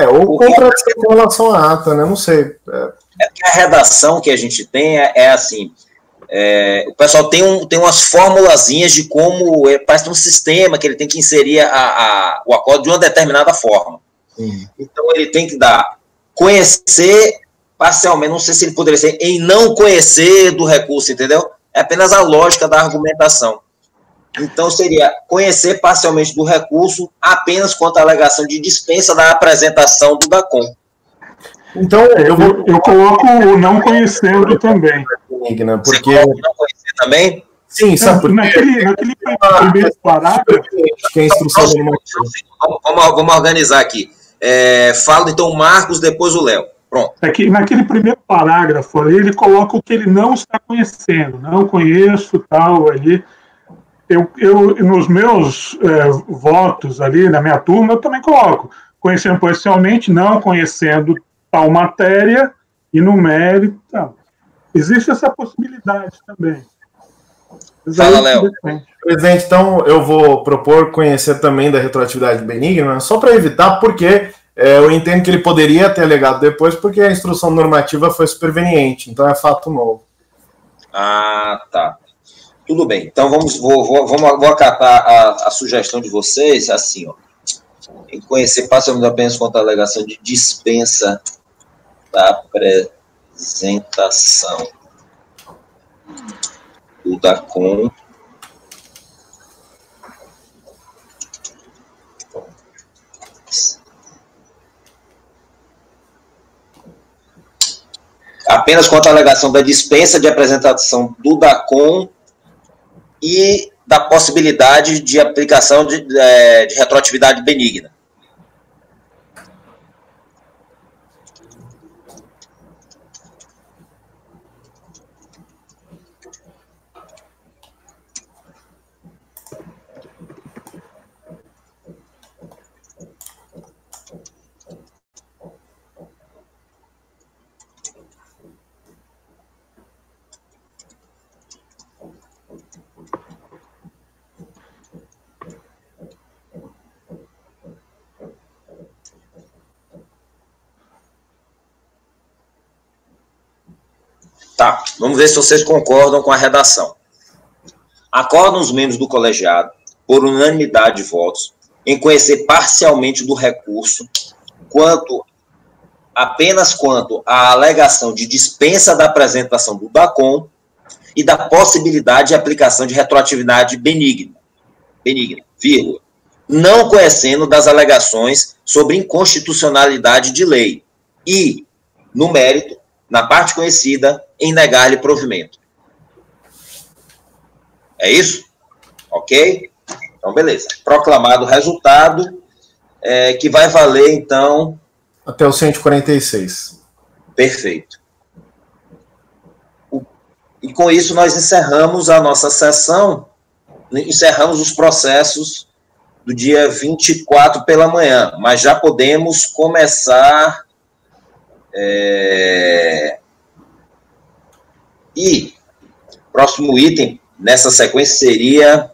Ou contradição com relação à ata, né? Não sei.
Que a redação que a gente tem assim, o pessoal tem umas formulazinhas de como, parece um sistema que ele tem que inserir o acordo de uma determinada forma. Então ele tem que dar, conhecer parcialmente, não sei se ele poderia ser em não conhecer do recurso, entendeu? É apenas a lógica da argumentação. Então, seria conhecer parcialmente do recurso apenas quanto à alegação de dispensa da apresentação do DACOM.
Então,
eu coloco o não conhecendo também.
Porque...
Você coloca o não conhecer também?
Sim, sabe por quê?
Naquele primeiro parágrafo...
Que é a instrução
Vamos organizar aqui. Fala, então, o Marcos, depois o Léo. Pronto.
Naquele primeiro parágrafo ali, ele coloca o que ele não está conhecendo. Não conheço, tal, ali... Eu, nos meus votos ali, na minha turma, eu também coloco, conhecendo parcialmente, não conhecendo tal matéria, e no mérito, tal. Existe essa possibilidade também.
Fala, Léo.
Presidente, então eu vou propor conhecer também da retroatividade benigna, só para evitar, porque eu entendo que ele poderia ter alegado depois, porque a instrução normativa foi superveniente, então é fato novo.
Tá. Tudo bem, então vou acatar a sugestão de vocês, assim, ó, em conhecer parcialmente apenas quanto à alegação de dispensa da apresentação do DACOM apenas quanto à alegação da dispensa de apresentação do DACOM e da possibilidade de aplicação de retroatividade benigna. Tá, vamos ver se vocês concordam com a redação. Acordam os membros do colegiado, por unanimidade de votos, em conhecer parcialmente do recurso, apenas quanto à alegação de dispensa da apresentação do DACOM e da possibilidade de aplicação de retroatividade benigna, vírgula, não conhecendo das alegações sobre inconstitucionalidade de lei e, no mérito, na parte conhecida, em negar-lhe provimento. É isso? Ok? Então, beleza. Proclamado o resultado, que vai valer, então...
Até o 146.
Perfeito. E com isso nós encerramos a nossa sessão, encerramos os processos do dia 24 pela manhã, mas já podemos começar. E próximo item nessa sequência seria.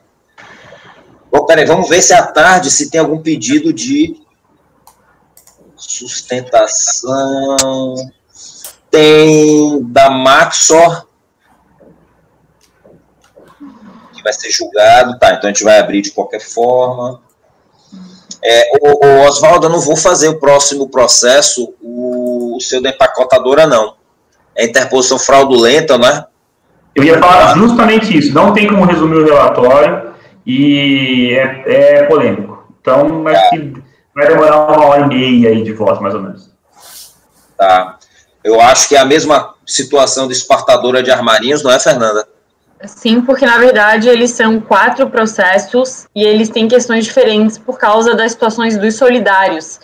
Peraí, vamos ver se à tarde se tem algum pedido de sustentação. Tem da Maxor, que vai ser julgado, tá? Então a gente vai abrir de qualquer forma. Oswaldo, eu não vou fazer o próximo processo, o seu da empacotadora, não. É interposição fraudulenta, né?
Eu ia falar justamente isso. Não tem como resumir o relatório e é polêmico. Então, acho que vai demorar 1h30 aí de voto, mais ou menos.
Tá. Eu acho que é a mesma situação de exportadora de armarinhos, não é, Fernanda?
Sim, porque na verdade eles são 4 processos e eles têm questões diferentes por causa das situações dos solidários.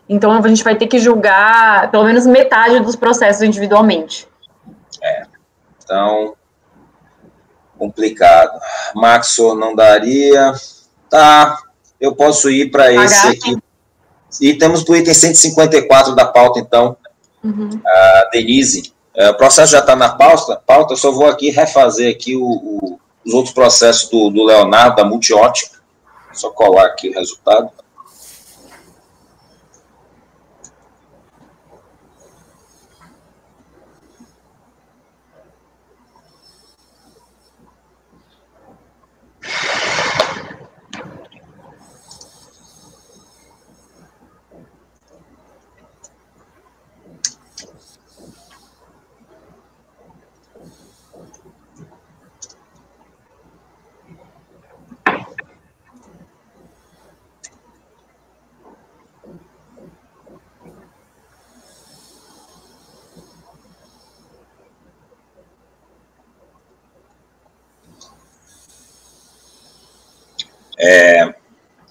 Então a gente vai ter que julgar pelo menos metade dos processos individualmente.
Então, complicado. Maxor não daria. Tá, eu posso ir para esse aqui. E temos o item 154 da pauta, então. A Denise. O processo já está na pauta, eu só vou aqui refazer aqui os outros processos do Leonardo, da Multiótica. Só colar aqui o resultado.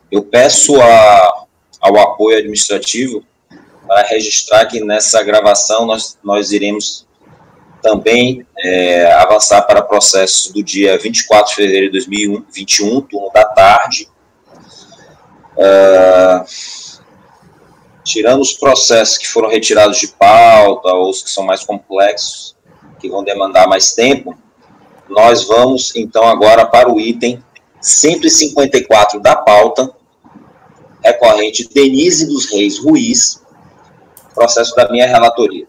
Eu peço ao apoio administrativo para registrar que nessa gravação nós iremos também avançar para processo do dia 24 de fevereiro de 2021, turno da tarde. Tirando os processos que foram retirados de pauta, ou os que são mais complexos, que vão demandar mais tempo, nós vamos, então, agora para o item 154 da pauta, recorrente Denise dos Reis Ruiz, processo da minha relatoria.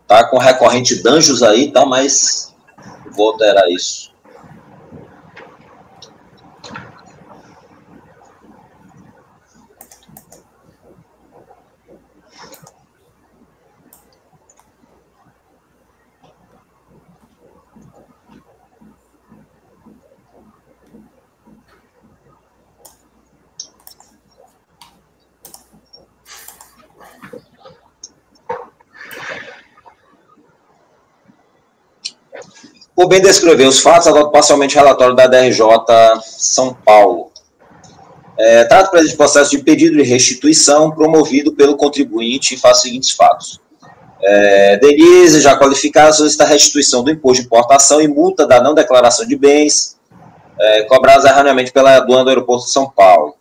Tá com recorrente Danjos aí, tá? Mas o voto era isso. Por bem descrever os fatos, adoto parcialmente o relatório da DRJ São Paulo. Trata o presente processo de pedido de restituição promovido pelo contribuinte e faz os seguintes fatos. Denise, já qualificada, solicita a restituição do imposto de importação e multa da não declaração de bens cobradas erroneamente pela aduana do aeroporto de São Paulo.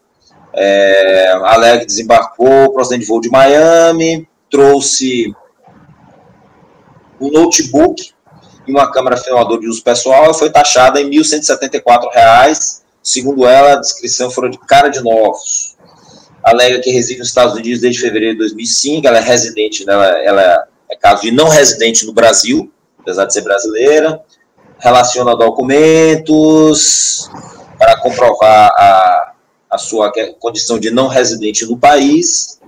Alega que desembarcou procedente de voo de Miami, trouxe um notebook e uma câmera filmadora de uso pessoal e foi taxada em R$ 1.174. Segundo ela, a descrição foi de cara de novos. Alega que reside nos Estados Unidos desde fevereiro de 2005, ela é residente, ela é caso de não residente no Brasil, apesar de ser brasileira, relaciona documentos para comprovar a sua condição de não residente no país.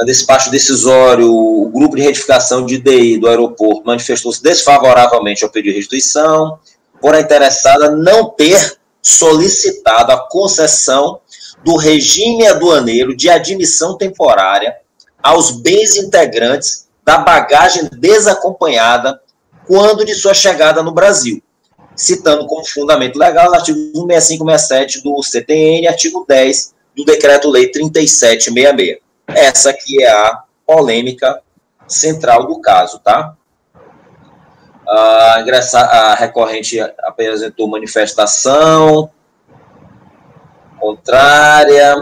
Despacho decisório, o grupo de retificação de DI do aeroporto manifestou-se desfavoravelmente ao pedido de restituição, por a interessada não ter solicitado a concessão do regime aduaneiro de admissão temporária aos bens integrantes da bagagem desacompanhada quando de sua chegada no Brasil, citando como fundamento legal os artigos 165 e 67 do CTN, artigo 10 do Decreto-Lei 3766. Essa aqui é a polêmica central do caso, tá? A recorrente apresentou manifestação contrária,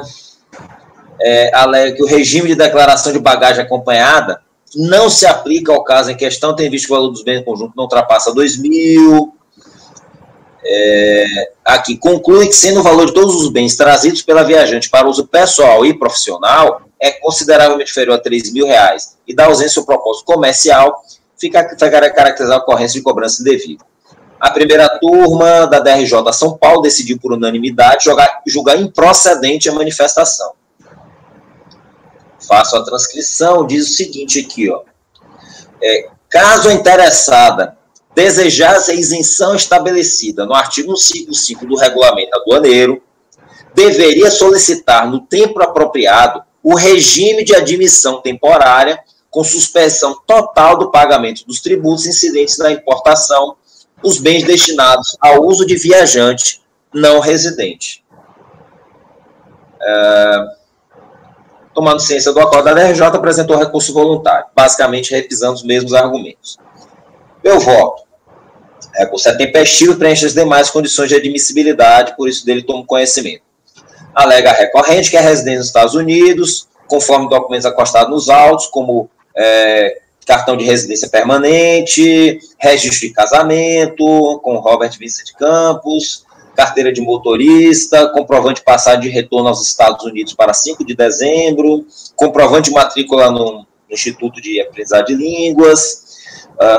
alega que o regime de declaração de bagagem acompanhada não se aplica ao caso em questão, tem visto que o valor dos bens em conjunto não ultrapassa 2.000. Aqui, conclui que, sendo o valor de todos os bens trazidos pela viajante para uso pessoal e profissional, é consideravelmente inferior a R$3.000, e da ausência do propósito comercial, fica caracterizada a ocorrência de cobrança indevida. A primeira turma da DRJ São Paulo decidiu por unanimidade julgar improcedente a manifestação. Faço a transcrição, diz o seguinte aqui, ó. Caso a interessada desejasse a isenção estabelecida no artigo 155 do Regulamento Aduaneiro, deveria solicitar no tempo apropriado o regime de admissão temporária com suspensão total do pagamento dos tributos incidentes na importação dos bens destinados ao uso de viajante não residente. Tomando ciência do acordo, a DRJ apresentou recurso voluntário, basicamente repisando os mesmos argumentos. Meu voto. Recurso é tempestivo e preenche as demais condições de admissibilidade, por isso dele tomo conhecimento. Alega a recorrente que é residente nos Estados Unidos, conforme documentos acostados nos autos, como cartão de residência permanente, registro de casamento com Robert Vincent Campos, carteira de motorista, comprovante de passagem de retorno aos Estados Unidos para 5 de dezembro, comprovante de matrícula no Instituto de Aprendizagem de Línguas.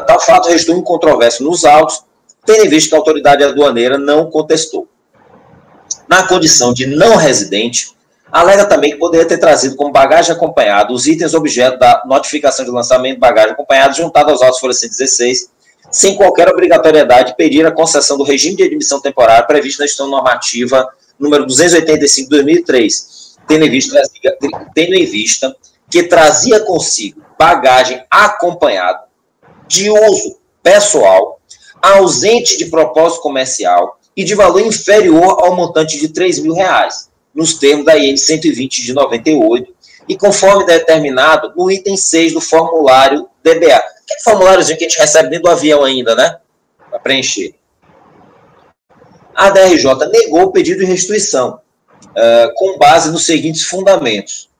Tal fato restou incontroverso nos autos, tendo em vista que a autoridade aduaneira não contestou. Na condição de não residente, alega também que poderia ter trazido como bagagem acompanhada os itens objeto da notificação de lançamento de bagagem acompanhada juntado aos autos folha 116, sem qualquer obrigatoriedade de pedir a concessão do regime de admissão temporária previsto na Instituição Normativa número 285 de 2003, tendo em vista que trazia consigo bagagem acompanhada de uso pessoal, ausente de propósito comercial e de valor inferior ao montante de R$3.000, nos termos da IN 120 de 98, e conforme determinado no item 6 do formulário DBA. Aquele formuláriozinho que a gente recebe dentro do avião ainda, né? Para preencher. A DRJ negou o pedido de restituição, com base nos seguintes fundamentos.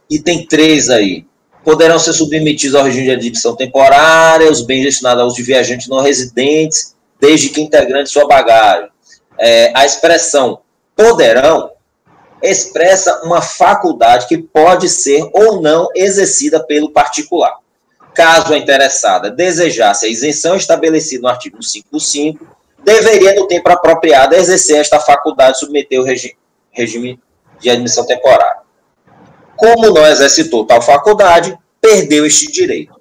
Item 3 aí. Poderão ser submetidos ao regime de admissão temporária os bens destinados ao uso de viajantes não residentes, desde que integrantes sua bagagem. A expressão poderão expressa uma faculdade que pode ser ou não exercida pelo particular. Caso a interessada desejasse a isenção estabelecida no artigo 155, deveria, no tempo apropriado, exercer esta faculdade e submeter o regime de admissão temporária. Como não exercitou tal faculdade, perdeu este direito.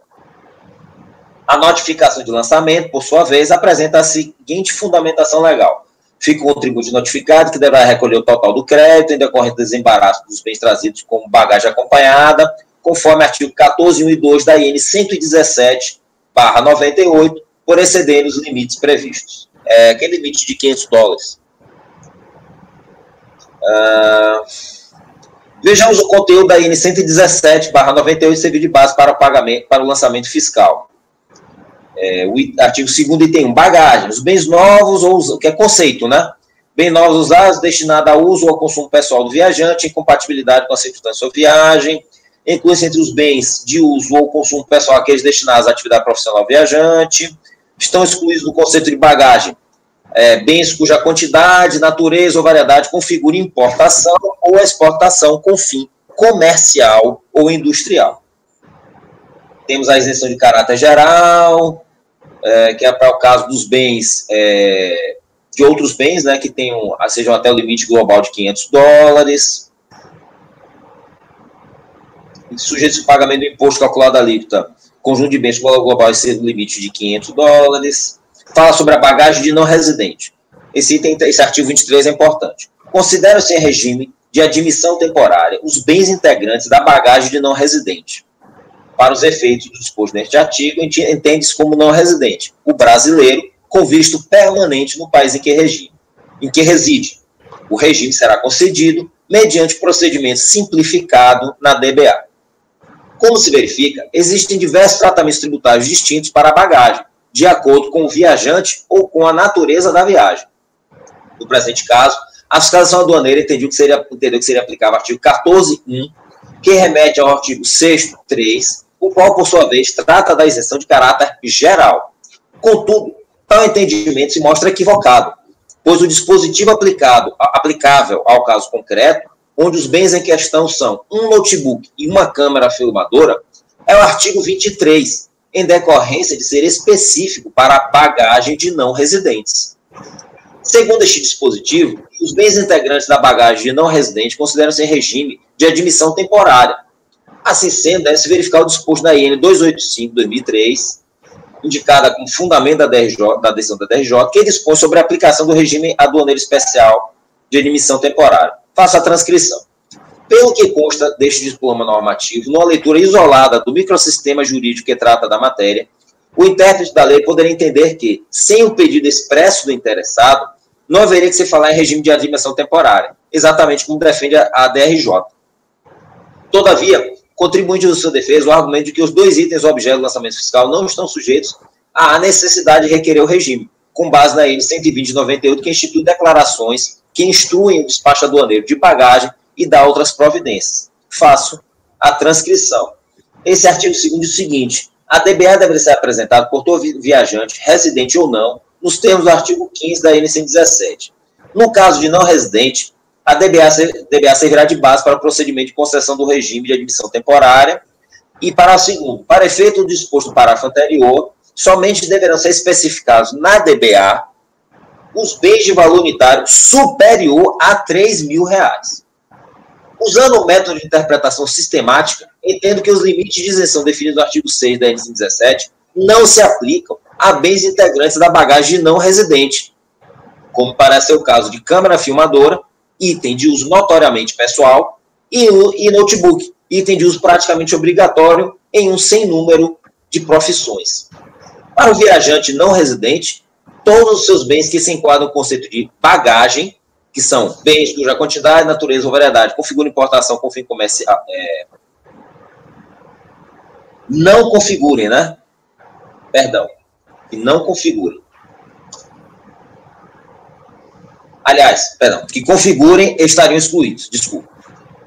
A notificação de lançamento, por sua vez, apresenta a seguinte fundamentação legal. Fica o contribuinte notificado que deverá recolher o total do crédito em decorrente do desembaraço dos bens trazidos como bagagem acompanhada, conforme artigo 14.1 e 2 da IN 117/98, por exceder os limites previstos. Aquele limite de $500. Vejamos o conteúdo da IN 117/98, servir de base para o pagamento, para o lançamento fiscal. O artigo 2º item 1, bagagem, os bens novos, ou que é conceito, né? Bens novos usados, destinados a uso ou ao consumo pessoal do viajante, em compatibilidade com a circunstância da viagem, inclui-se entre os bens de uso ou consumo pessoal aqueles destinados à atividade profissional do viajante, estão excluídos do conceito de bagagem bens cuja quantidade, natureza ou variedade configura importação ou exportação com fim comercial ou industrial. Temos a isenção de caráter geral, que é para o caso dos bens, de outros bens, né, que sejam até o limite global de $500, sujeito ao pagamento do imposto calculado à alíquota, conjunto de bens com valor global excede o limite de $500, fala sobre a bagagem de não residente. Esse artigo 23 é importante. Considera-se em regime de admissão temporária os bens integrantes da bagagem de não residente. Para os efeitos do disposto neste artigo, entende-se como não residente o brasileiro com visto permanente no país em que reside. O regime será concedido mediante procedimento simplificado na DBA. Como se verifica, existem diversos tratamentos tributários distintos para a bagagem, de acordo com o viajante ou com a natureza da viagem. No presente caso, a fiscalização aduaneira entendeu que seria aplicável o artigo 14.1, que remete ao artigo 6º.3, o qual, por sua vez, trata da isenção de caráter geral. Contudo, tal entendimento se mostra equivocado, pois o dispositivo aplicável ao caso concreto, onde os bens em questão são um notebook e uma câmera filmadora, é o artigo 23, em decorrência de ser específico para a bagagem de não residentes. Segundo este dispositivo, os bens integrantes da bagagem de não residente consideram-se em regime de admissão temporária. Assim sendo, deve-se verificar o disposto da IN 285/2003, indicada como fundamento da decisão da DRJ, que dispõe sobre a aplicação do regime aduaneiro especial de admissão temporária. Faça a transcrição. Pelo que consta deste diploma normativo, numa leitura isolada do microsistema jurídico que trata da matéria, o intérprete da lei poderia entender que, sem o pedido expresso do interessado, não haveria que se falar em regime de admissão temporária, exatamente como defende a DRJ. Todavia, contribuinte de sua defesa o argumento de que os dois itens objeto do lançamento fiscal não estão sujeitos à necessidade de requerer o regime, com base na N 120/98, que institui declarações que instruem o despacho aduaneiro de bagagem e dá outras providências. Faço a transcrição. Esse artigo 2º diz o seguinte: a DBA deve ser apresentada por todo viajante, residente ou não, nos termos do artigo 15 da N 117. No caso de não residente, a DBA servirá de base para o procedimento de concessão do regime de admissão temporária. E para o segundo, para efeito do disposto no parágrafo anterior, somente deverão ser especificados na DBA os bens de valor unitário superior a R$3.000. Usando o método de interpretação sistemática, entendo que os limites de isenção definidos no artigo 6 da N 117 não se aplicam a bens integrantes da bagagem de não residente, como parece ser o caso de câmera filmadora, item de uso notoriamente pessoal, e notebook, item de uso praticamente obrigatório em um sem número de profissões. Para o viajante não residente, todos os seus bens que se enquadram no conceito de bagagem, que são bens cuja quantidade, natureza ou variedade configuram importação com fim comercial, não configurem, né? Perdão, que não configurem. Aliás, perdão, que configurem estariam excluídos, desculpa.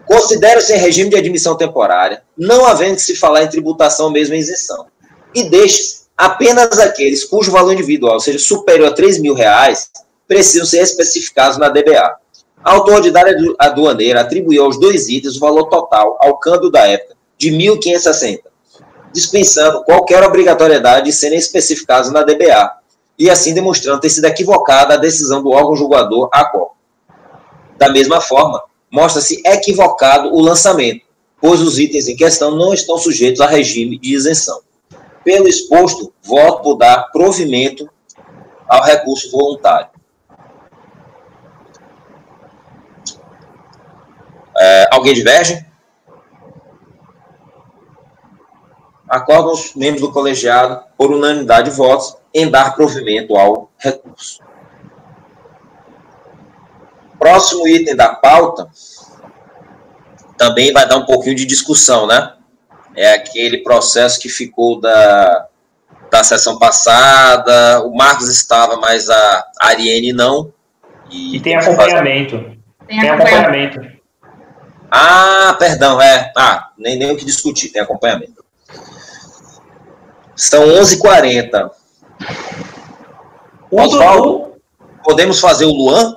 Considera-se em regime de admissão temporária, não havendo que se falar em tributação mesmo em isenção. E deixe-se apenas aqueles cujo valor individual, ou seja, superior a R$3.000, precisam ser especificados na DBA. A autoridade aduaneira atribuiu aos dois itens o valor total ao câmbio da época de 1.560, dispensando qualquer obrigatoriedade de serem especificados na DBA, e assim demonstrando ter sido equivocada a decisão do órgão julgador ACOR. Da mesma forma, mostra-se equivocado o lançamento, pois os itens em questão não estão sujeitos a regime de isenção. Pelo exposto, voto por dar provimento ao recurso voluntário. Alguém diverge? Acordam os membros do colegiado, por unanimidade de votos, em dar provimento ao recurso. Próximo item da pauta também vai dar um pouquinho de discussão, né? É aquele processo que ficou da sessão passada, o Marcos estava, mas a Ariane não.
E tem acompanhamento. Tem acompanhamento.
Ah, perdão, nem o que discutir, tem acompanhamento. São 11h40. Oswaldo, podemos fazer o Luan?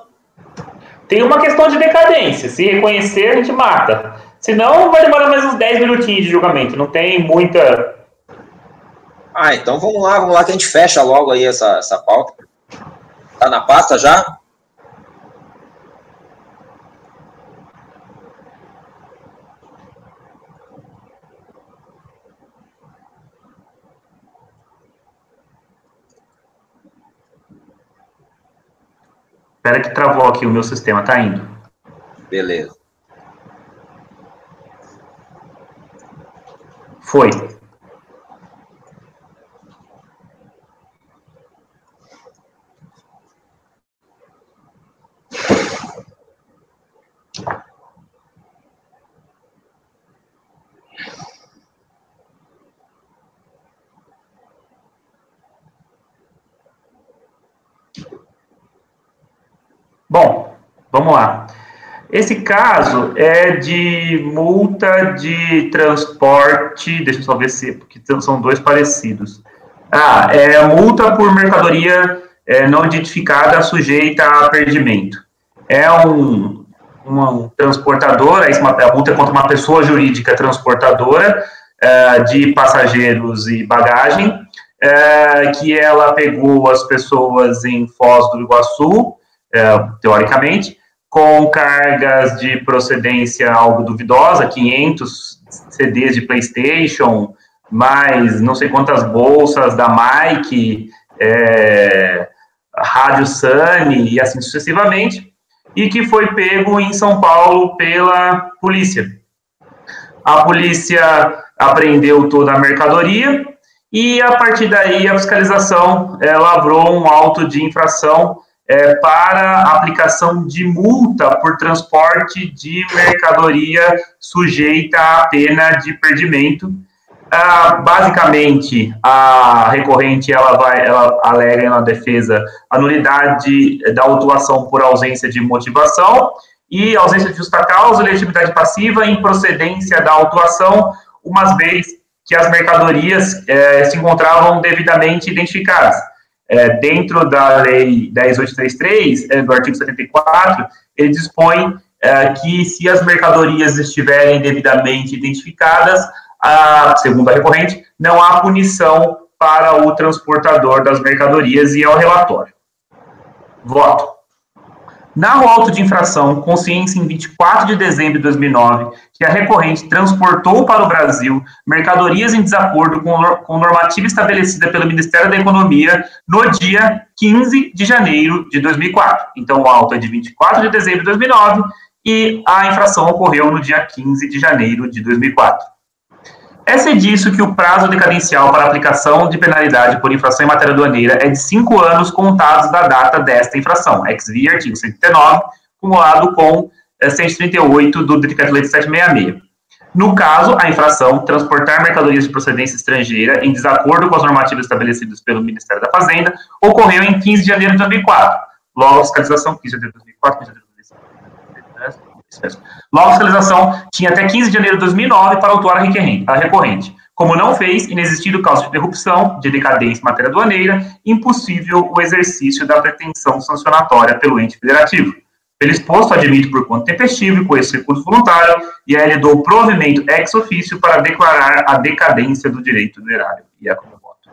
Tem uma questão de decadência. Se reconhecer, a gente mata. Senão, vai demorar mais uns 10 minutinhos de julgamento. Não tem muita...
Então vamos lá que a gente fecha logo aí essa pauta. Tá na pasta já?
Espera que travou aqui o meu sistema, tá indo.
Beleza.
Foi. Bom, vamos lá. Esse caso é de multa de transporte, deixa eu só ver se, porque são dois parecidos. É multa por mercadoria não identificada sujeita a perdimento. É uma transportadora, a multa é contra uma pessoa jurídica transportadora de passageiros e bagagem, que ela pegou as pessoas em Foz do Iguaçu, teoricamente, com cargas de procedência algo duvidosa, 500 CDs de PlayStation, mais não sei quantas bolsas da Mike, Rádio Sunny e assim sucessivamente, e que foi pego em São Paulo pela polícia. A polícia apreendeu toda a mercadoria e, a partir daí, a fiscalização lavrou um auto de infração para aplicação de multa por transporte de mercadoria sujeita à pena de perdimento. Basicamente, a recorrente ela alega na defesa a nulidade da autuação por ausência de motivação e ausência de justa causa, legitimidade passiva e improcedência da autuação, uma vez que as mercadorias se encontravam devidamente identificadas. Dentro da Lei 10.833, do artigo 74, ele dispõe que se as mercadorias estiverem devidamente identificadas, segundo a recorrente, não há punição para o transportador das mercadorias e é o relatório. Voto. Na auto de infração, consciência em 24 de dezembro de 2009, que a recorrente transportou para o Brasil mercadorias em desacordo com normativa estabelecida pelo Ministério da Economia no dia 15 de janeiro de 2004. Então, o auto é de 24 de dezembro de 2009 e a infração ocorreu no dia 15 de janeiro de 2004. É disso que o prazo decadencial para aplicação de penalidade por infração em matéria aduaneira é de 5 anos contados da data desta infração, ex-via artigo 139, acumulado com 138 do Decreto-Lei 766. No caso, a infração, transportar mercadorias de procedência estrangeira em desacordo com as normativas estabelecidas pelo Ministério da Fazenda, ocorreu em 15 de janeiro de 2004. Logo, a fiscalização, 15 de janeiro de 2004, 15 de janeiro de 2004, Logo, a fiscalização tinha até 15 de janeiro de 2009 para autuar a recorrente. Como não fez, inexistindo causa de interrupção, de decadência em matéria aduaneira, impossível o exercício da pretensão sancionatória pelo ente federativo. Pelo exposto, admito por conta tempestivo e com esse recurso voluntário, e aí ele dou provimento ex officio para declarar a decadência do direito do erário. E é como voto.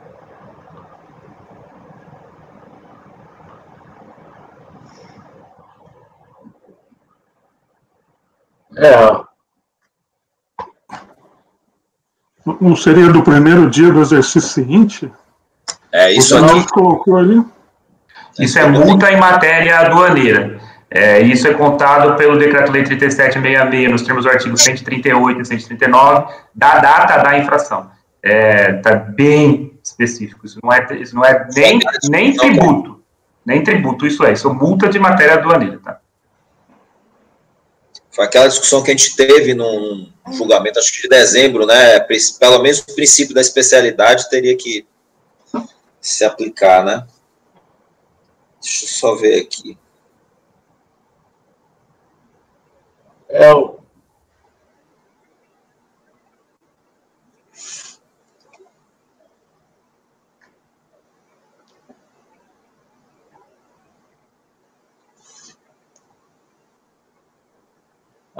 Não seria do primeiro dia do exercício seguinte?
Isso aqui.
Colocou ali.
Isso é multa em matéria aduaneira. Isso é contado pelo Decreto-Lei 3766, nos termos do artigo 138 e 139, da data da infração. Está bem específico. Isso não é nem tributo. Nem tributo, isso é multa de matéria aduaneira, tá?
Foi aquela discussão que a gente teve num julgamento, acho que de dezembro, né? Pelo menos o princípio da especialidade teria que se aplicar, né? Deixa eu só ver aqui.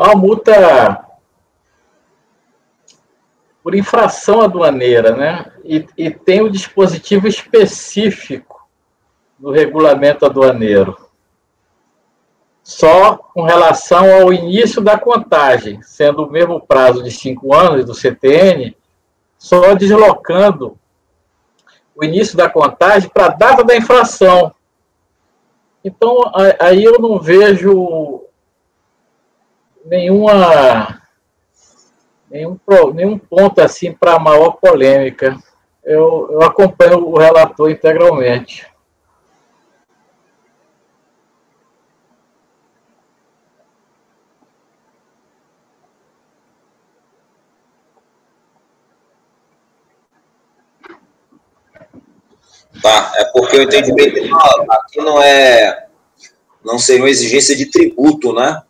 A multa por infração aduaneira, né? E tem um dispositivo específico no regulamento aduaneiro, só com relação ao início da contagem, sendo o mesmo prazo de 5 anos do CTN, só deslocando o início da contagem para a data da infração. Então, aí eu não vejo nenhum ponto assim para maior polêmica. Eu acompanho o relator integralmente.
Tá, é porque o entendimento aqui não é não seria uma exigência de tributo, né?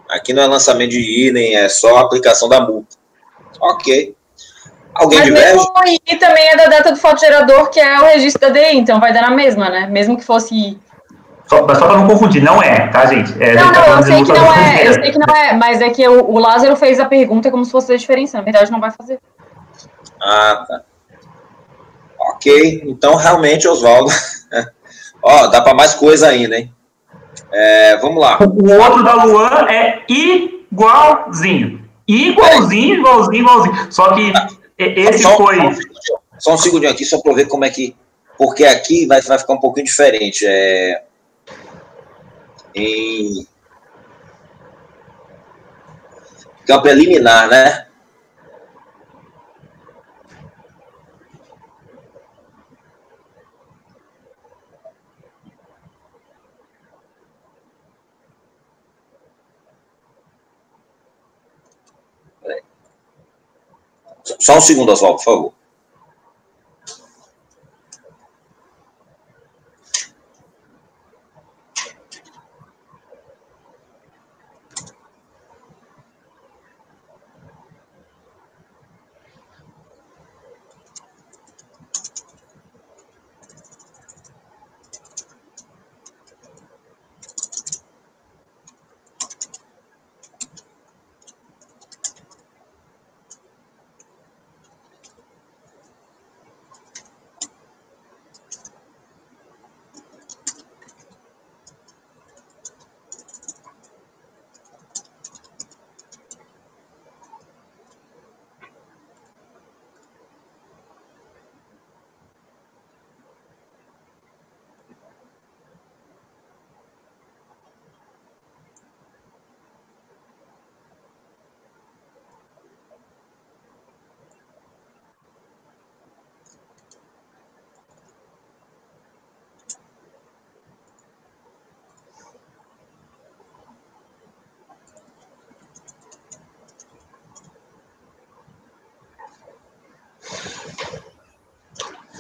Aqui não é lançamento de item, é só a aplicação da multa. Ok. Alguém diverge?
Mas mesmo aí também é da data do fotogerador, que é o registro da DI, então vai dar na mesma, né? Mesmo que fosse...
Só para não confundir, não é, tá, gente?
Eu sei que não é, mas é que o Lázaro fez a pergunta como se fosse a diferença. Na verdade, não vai fazer.
Ah, tá. Ok, então realmente, Oswaldo, ó, dá para mais coisa ainda, hein? Vamos lá.
O outro da Luan é igualzinho. Igualzinho. Só que esse foi...
Só um segundinho aqui, só para ver como é que... Porque aqui vai ficar um pouquinho diferente. Que é o preliminar, né? Só um segundo, Oswaldo, por favor.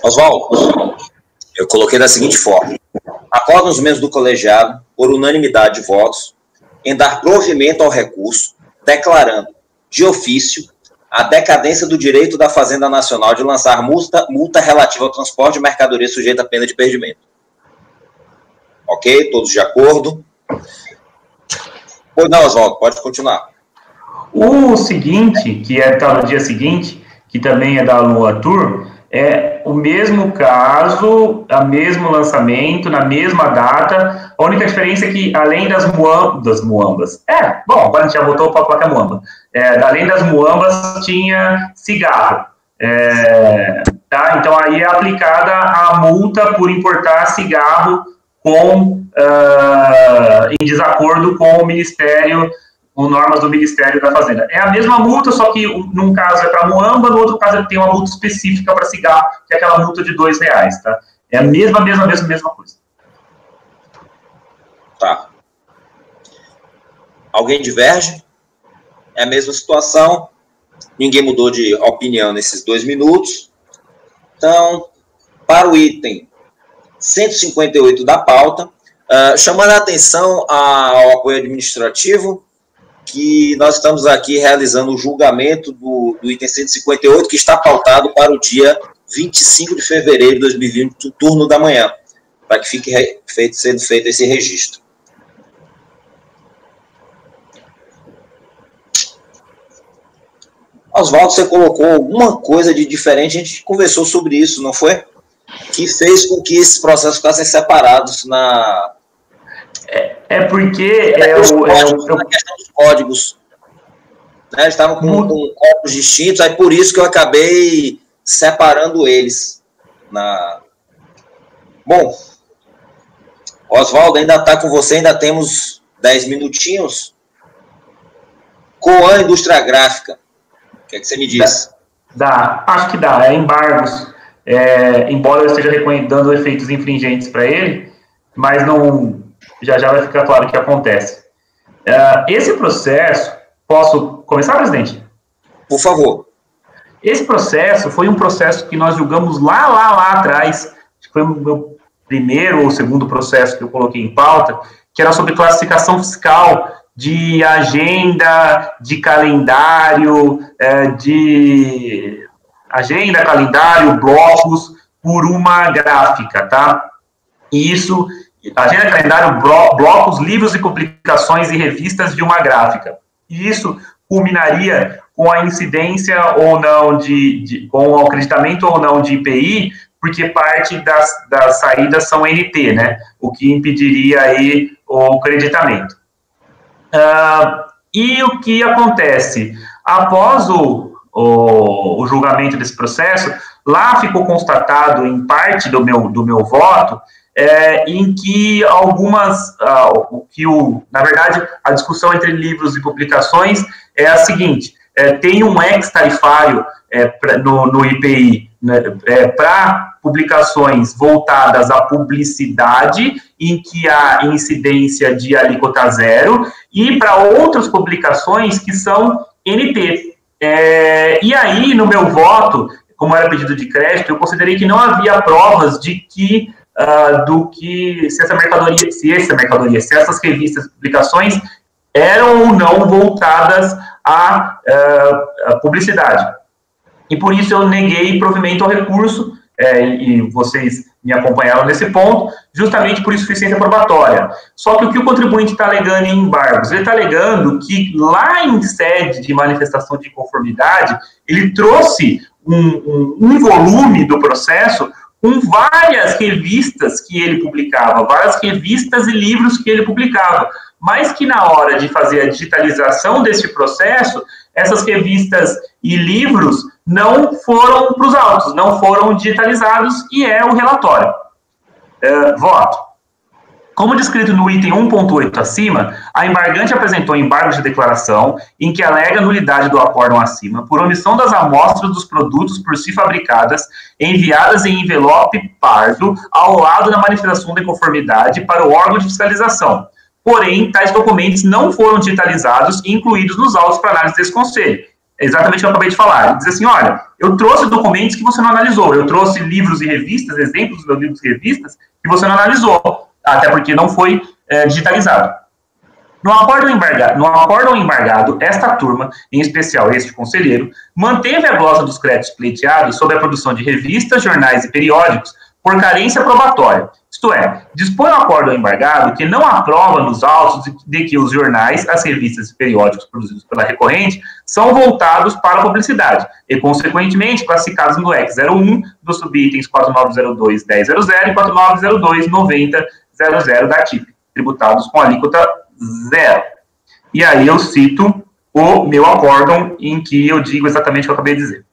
Oswaldo, eu coloquei da seguinte forma: acordam os membros do colegiado, por unanimidade de votos, em dar provimento ao recurso, declarando, de ofício, a decadência do direito da Fazenda Nacional de lançar multa relativa ao transporte de mercadoria sujeita à pena de perdimento. Ok? Todos de acordo? Pois não, Oswaldo, pode continuar.
O seguinte, que está no dia seguinte, que também é da Lua Tour, é o mesmo caso, o mesmo lançamento, na mesma data. A única diferença é que, além das muambas... agora a gente já voltou para a placa muamba. Além das muambas, tinha cigarro. Tá? Então, aí é aplicada a multa por importar cigarro em desacordo com o Ministério, com normas do Ministério da Fazenda. É a mesma multa, só que num caso é para muamba, no outro caso tem uma multa específica para cigarro, que é aquela multa de R$2, tá? É a mesma coisa.
Tá. Alguém diverge? É a mesma situação. Ninguém mudou de opinião nesses 2 minutos. Então, para o item 158 da pauta, chamando a atenção ao apoio administrativo, que nós estamos aqui realizando o julgamento do item 158, que está pautado para o dia 25 de fevereiro de 2020, no turno da manhã, para que fique sendo feito esse registro. Oswaldo, você colocou alguma coisa de diferente, a gente conversou sobre isso, não foi? Que fez com que esses processos ficassem separados na...
Porque...
na questão dos códigos. Né? Eles estavam com códigos distintos, aí por isso que eu acabei separando eles. Bom, Oswaldo, ainda está com você, ainda temos 10 minutinhos. Coan Indústria Gráfica, o que é que você me diz?
Acho que dá, embargos. Embora eu esteja dando efeitos infringentes para ele, mas não... Já vai ficar claro o que acontece. Esse processo... Posso começar, presidente?
Por favor.
Esse processo foi um processo que nós julgamos lá atrás. Foi o meu primeiro ou segundo processo que eu coloquei em pauta, que era sobre classificação fiscal de agenda, de calendário, calendário, blocos, por uma gráfica, tá? E isso, agenda, calendário, blocos, livros e publicações e revistas de uma gráfica. E isso culminaria com a incidência ou não com o acreditamento ou não de IPI, porque parte das saídas são NT, né? O que impediria aí o creditamento. E o que acontece? Após o julgamento desse processo, lá ficou constatado, em parte do meu voto, em que na verdade, a discussão entre livros e publicações é a seguinte: tem um ex-tarifário no IPI, para publicações voltadas à publicidade, em que há incidência de alíquota zero, e para outras publicações que são NT. E aí, no meu voto, como era pedido de crédito, eu considerei que não havia provas de que se essas revistas e publicações eram ou não voltadas à publicidade. E por isso eu neguei provimento ao recurso, e vocês me acompanharam nesse ponto, justamente por insuficiência probatória. Só que o que o contribuinte está alegando em embargos? Ele está alegando que lá em sede de manifestação de inconformidade, ele trouxe um volume do processo com várias revistas que ele publicava, várias revistas e livros que ele publicava, mas que na hora de fazer a digitalização desse processo, essas revistas e livros não foram para os autos, não foram digitalizados, e é o relatório. Voto. Como descrito no item 1.8 acima, a embargante apresentou embargo de declaração em que alega nulidade do acórdão acima por omissão das amostras dos produtos por si fabricadas, enviadas em envelope pardo ao lado da manifestação de conformidade para o órgão de fiscalização. Porém, tais documentos não foram digitalizados e incluídos nos autos para análise desse conselho. É exatamente o que eu acabei de falar. Ele diz assim: olha, eu trouxe documentos que você não analisou, eu trouxe livros e revistas, exemplos dos meus livros e revistas, que você não analisou, até porque não foi digitalizado. No acórdão embargado, esta turma, em especial este conselheiro, manteve a glosa dos créditos pleiteados sobre a produção de revistas, jornais e periódicos por carência probatória. Isto é, dispõe o acórdão embargado que não há prova nos autos de que os jornais, as revistas e periódicos produzidos pela recorrente são voltados para a publicidade e, consequentemente, classificados no EC 01 dos subitens 4902-1000 e 4902-9000 da TIP, tributados com alíquota zero. E aí eu cito o meu acórdão em que eu digo exatamente o que eu acabei de dizer.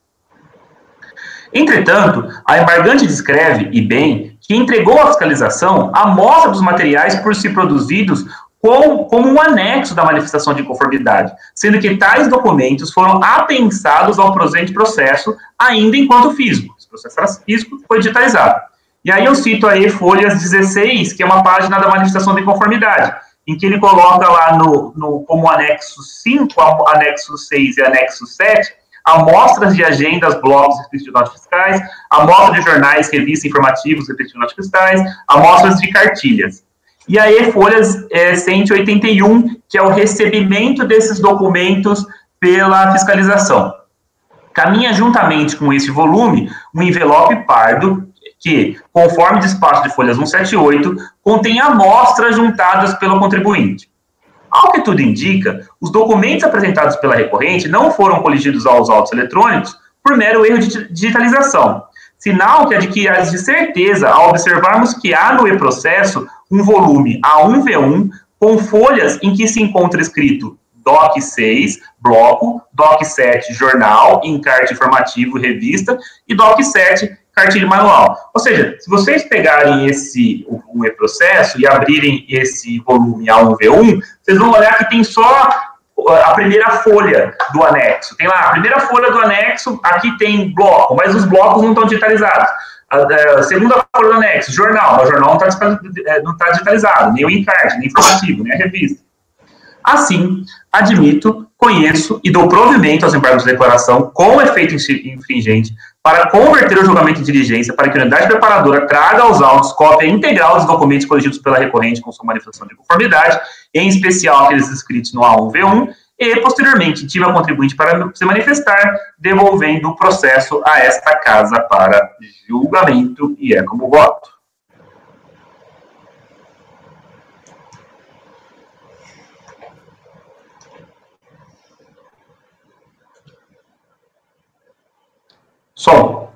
Entretanto, a embargante descreve, e bem, que entregou à fiscalização a amostra dos materiais por si produzidos como um anexo da manifestação de inconformidade, sendo que tais documentos foram apensados ao presente processo ainda enquanto físico. Esse processo era físico, foi digitalizado. E aí eu cito aí folhas 16, que é uma página da manifestação de inconformidade, em que ele coloca lá como anexo 5, anexo 6 e anexo 7, amostras de agendas, blocos, respectivos de notas fiscais, amostras de jornais, revistas, informativos, respectivos de notas fiscais, amostras de cartilhas. E aí, folhas 181, que é o recebimento desses documentos pela fiscalização. Caminha juntamente com esse volume um envelope pardo que, conforme despacho de folhas 178, contém amostras juntadas pelo contribuinte. Ao que tudo indica, os documentos apresentados pela recorrente não foram coligidos aos autos eletrônicos por mero erro de digitalização, sinal que adquirirás de certeza ao observarmos que há no e-processo um volume A1V1 com folhas em que se encontra escrito DOC 6, bloco, DOC 7, jornal, encarte informativo, revista, e DOC 7, cartilha manual. Ou seja, se vocês pegarem o e-processo e abrirem esse volume A1V1, vocês vão olhar que tem só a primeira folha do anexo. Tem lá a primeira folha do anexo, aqui tem bloco, mas os blocos não estão digitalizados. A segunda folha do anexo, jornal. O jornal não está digitalizado, nem o encarte, nem o informativo, nem a revista. Assim, admito, conheço e dou provimento aos embargos de declaração com efeito infringente para converter o julgamento em diligência para que a unidade preparadora traga aos autos cópia integral dos documentos corrigidos pela recorrente com sua manifestação de conformidade, em especial aqueles inscritos no A1V1, e, posteriormente, intima a contribuinte para se manifestar, devolvendo o processo a esta casa para julgamento, e é como voto. Som.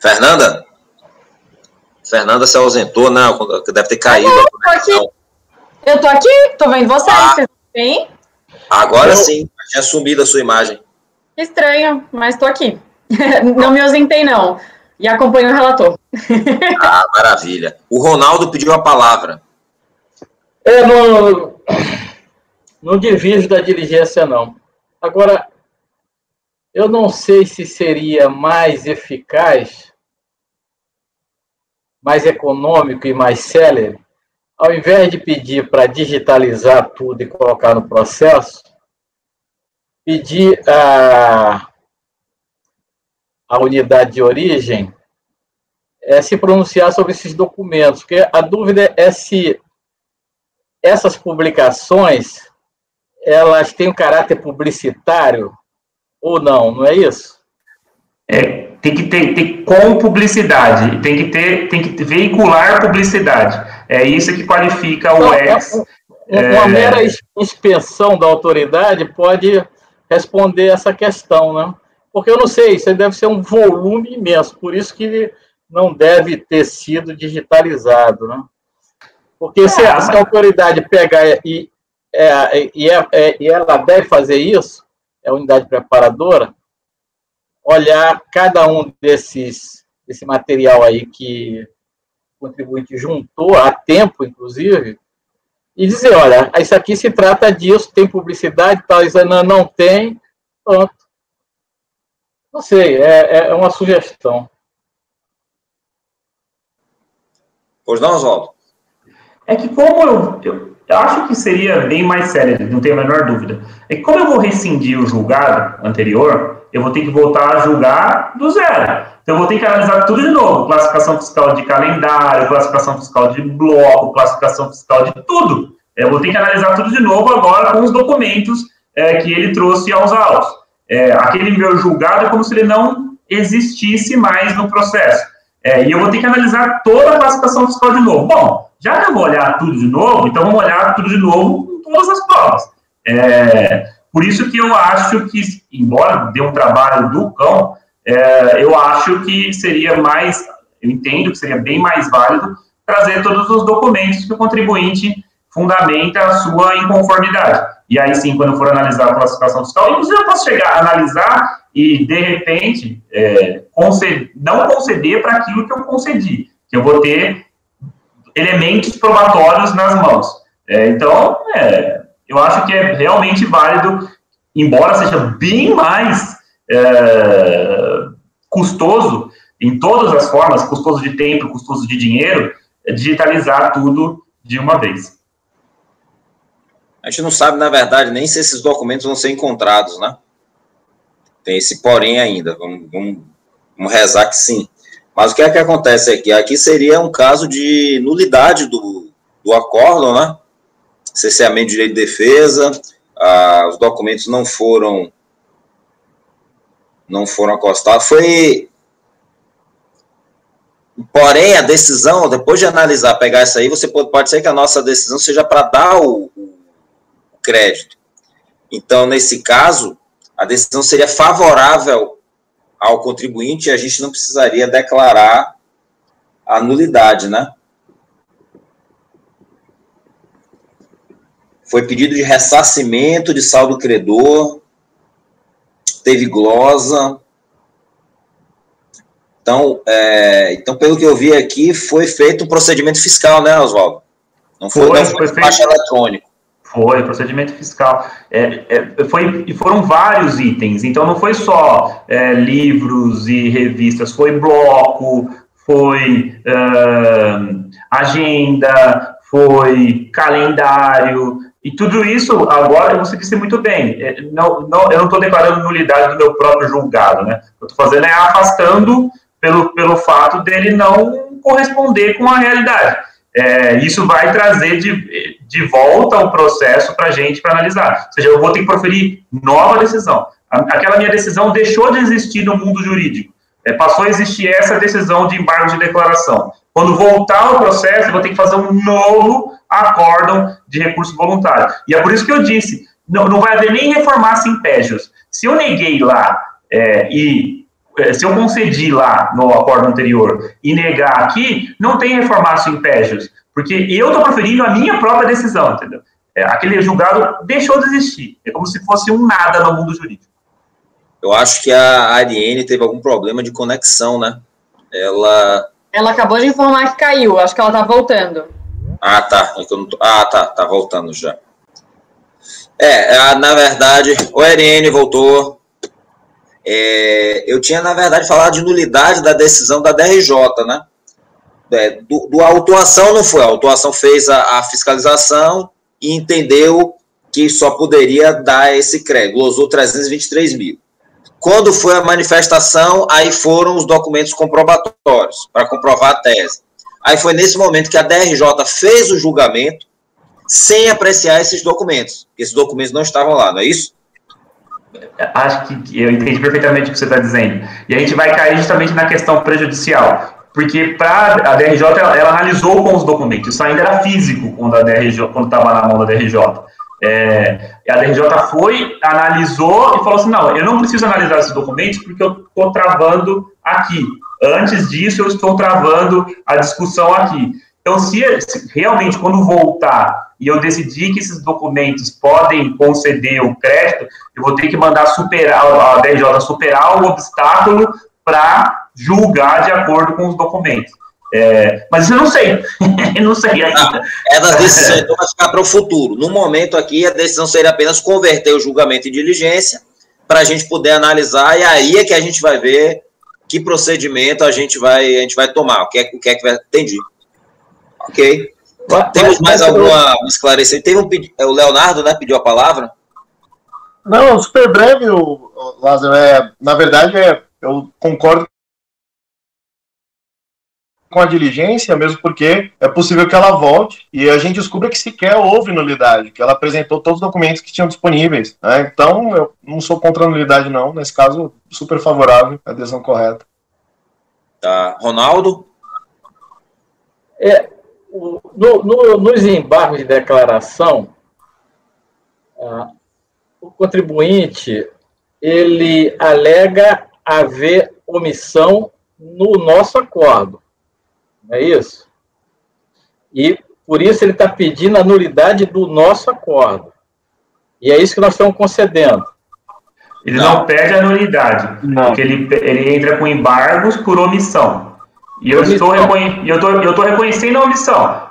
Fernanda? Fernanda se ausentou, não, deve ter caído.
Eu tô aqui, tô vendo vocês. Vocês têm?
Agora sim, tinha sumido a sua imagem.
Estranho, mas tô aqui. Não me ausentei, não. E acompanho o relator.
Ah, maravilha. O Ronaldo pediu a palavra.
Não divirjo da diligência, não. Agora, eu não sei se seria mais eficaz, mais econômico e mais célere, ao invés de pedir para digitalizar tudo e colocar no processo, pedir a unidade de origem se pronunciar sobre esses documentos, porque a dúvida é se essas publicações elas têm um caráter publicitário ou não, não é isso?
Tem que ter com publicidade, tem que veicular publicidade. É isso que qualifica o ex.
Uma mera inspeção da autoridade pode responder essa questão, né? Porque eu não sei, isso deve ser um volume imenso, por isso que não deve ter sido digitalizado, né? Porque se a autoridade pegar e ela deve fazer isso, a unidade preparadora, olhar cada um desse material aí que o contribuinte juntou, a tempo, inclusive, e dizer, olha, isso aqui se trata disso, tem publicidade, tal, isso não tem, pronto. Não sei, é uma sugestão.
Pois não, Oswaldo?
É que como eu acho que seria bem mais sério, não tenho a menor dúvida. É que como eu vou rescindir o julgado anterior, eu vou ter que voltar a julgar do zero. Então eu vou ter que analisar tudo de novo. Classificação fiscal de calendário, classificação fiscal de bloco, classificação fiscal de tudo. Eu vou ter que analisar tudo de novo agora com os documentos que ele trouxe aos autos. Aquele meu julgado é como se ele não existisse mais no processo. E eu vou ter que analisar toda a classificação fiscal de novo. Bom, já que eu vou olhar tudo de novo, então vamos olhar tudo de novo com todas as provas. Por isso que eu acho que, embora dê um trabalho do cão, eu acho que seria mais, eu entendo que seria bem mais válido trazer todos os documentos que o contribuinte fundamenta a sua inconformidade. E aí sim, quando eu for analisar a classificação fiscal, inclusive eu posso chegar a analisar e, de repente, não conceder para aquilo que eu concedi, que eu vou ter elementos probatórios nas mãos. Então, eu acho que é realmente válido, embora seja bem mais custoso, em todas as formas, custoso de tempo, custoso de dinheiro, digitalizar tudo de uma vez.
A gente não sabe, na verdade, nem se esses documentos vão ser encontrados, né? Tem esse porém ainda, vamos rezar que sim. Mas o que é que acontece aqui? Aqui seria um caso de nulidade do acórdão, né? Cerceamento de direito de defesa, os documentos não foram acostados. Porém, a decisão, depois de analisar, pegar isso aí, pode ser que a nossa decisão seja para dar o crédito. Então, nesse caso, a decisão seria favorável ao contribuinte e a gente não precisaria declarar a nulidade, né? Foi pedido de ressarcimento de saldo credor, teve glosa. Então, pelo que eu vi aqui, foi feito um procedimento fiscal, né, Oswaldo? Não foi despacho eletrônico.
Foi, procedimento fiscal. E foram vários itens, então não foi só livros e revistas, foi bloco, foi agenda, foi calendário, E tudo isso, agora, você disse muito bem, eu não estou declarando nulidade do meu próprio julgado, né? O que eu estou fazendo é afastando pelo fato dele não corresponder com a realidade. Isso vai trazer de volta o processo para a gente para analisar. Ou seja, eu vou ter que proferir nova decisão. Aquela minha decisão deixou de existir no mundo jurídico. Passou a existir essa decisão de embargo de declaração. Quando voltar o processo, eu vou ter que fazer um novo acórdão de recurso voluntário. E é por isso que eu disse, não vai haver nem reformar-se impégios. Se eu neguei lá se eu concedi lá no acordo anterior e negar aqui, não tem reformar-se impégios, porque eu estou proferindo a minha própria decisão, entendeu? Aquele julgado deixou de existir. É como se fosse um nada no mundo jurídico.
Eu acho que a Ariane teve algum problema de conexão, né? Ela
acabou de informar que caiu. Acho que ela tá voltando.
Ah, tá. Tá voltando já. Na verdade, o Ariane voltou. Eu tinha, na verdade, falado de nulidade da decisão da DRJ, né? A autuação não foi. A autuação fez a fiscalização e entendeu que só poderia dar esse crédito. Glosou 323 mil. Quando foi a manifestação, aí foram os documentos comprobatórios, para comprovar a tese. Aí foi nesse momento que a DRJ fez o julgamento sem apreciar esses documentos. Esses documentos não estavam lá, não é isso?
Acho que eu entendi perfeitamente o que você está dizendo. E a gente vai cair justamente na questão prejudicial. Porque a DRJ, ela analisou com os documentos. Isso ainda era físico quando estava na mão da DRJ. A DRJ foi, analisou e falou assim, não, eu não preciso analisar esses documentos porque eu estou travando aqui. Antes disso, eu estou travando a discussão aqui. Então, se realmente, quando voltar e eu decidir que esses documentos podem conceder o crédito, eu vou ter que mandar a DRJ superar o obstáculo para julgar de acordo com os documentos. Mas isso eu não sei. Eu não sei ainda.
Das decisões então, vai ficar para o futuro. No momento aqui, a decisão seria apenas converter o julgamento em diligência para a gente poder analisar, e aí é que a gente vai ver que procedimento a gente vai tomar. O que é que vai... Entendi. Ok. Temos mais alguma esclarecimento? O Leonardo, né, pediu a palavra?
Não, super breve, Lázaro. Na verdade, eu concordo com a diligência, mesmo porque é possível que ela volte e a gente descubra que sequer houve nulidade, que ela apresentou todos os documentos que tinham disponíveis, né? Então, eu não sou contra a nulidade, não. Nesse caso, super favorável, a adesão correta.
Tá. Ronaldo?
Nos embargos de declaração, o contribuinte, ele alega haver omissão no nosso acordo. Não é isso? E, por isso, ele está pedindo a nulidade do nosso acordo. E é isso que nós estamos concedendo.
Ele não pede a nulidade, porque ele entra com embargos por omissão. E eu estou reconhecendo a omissão.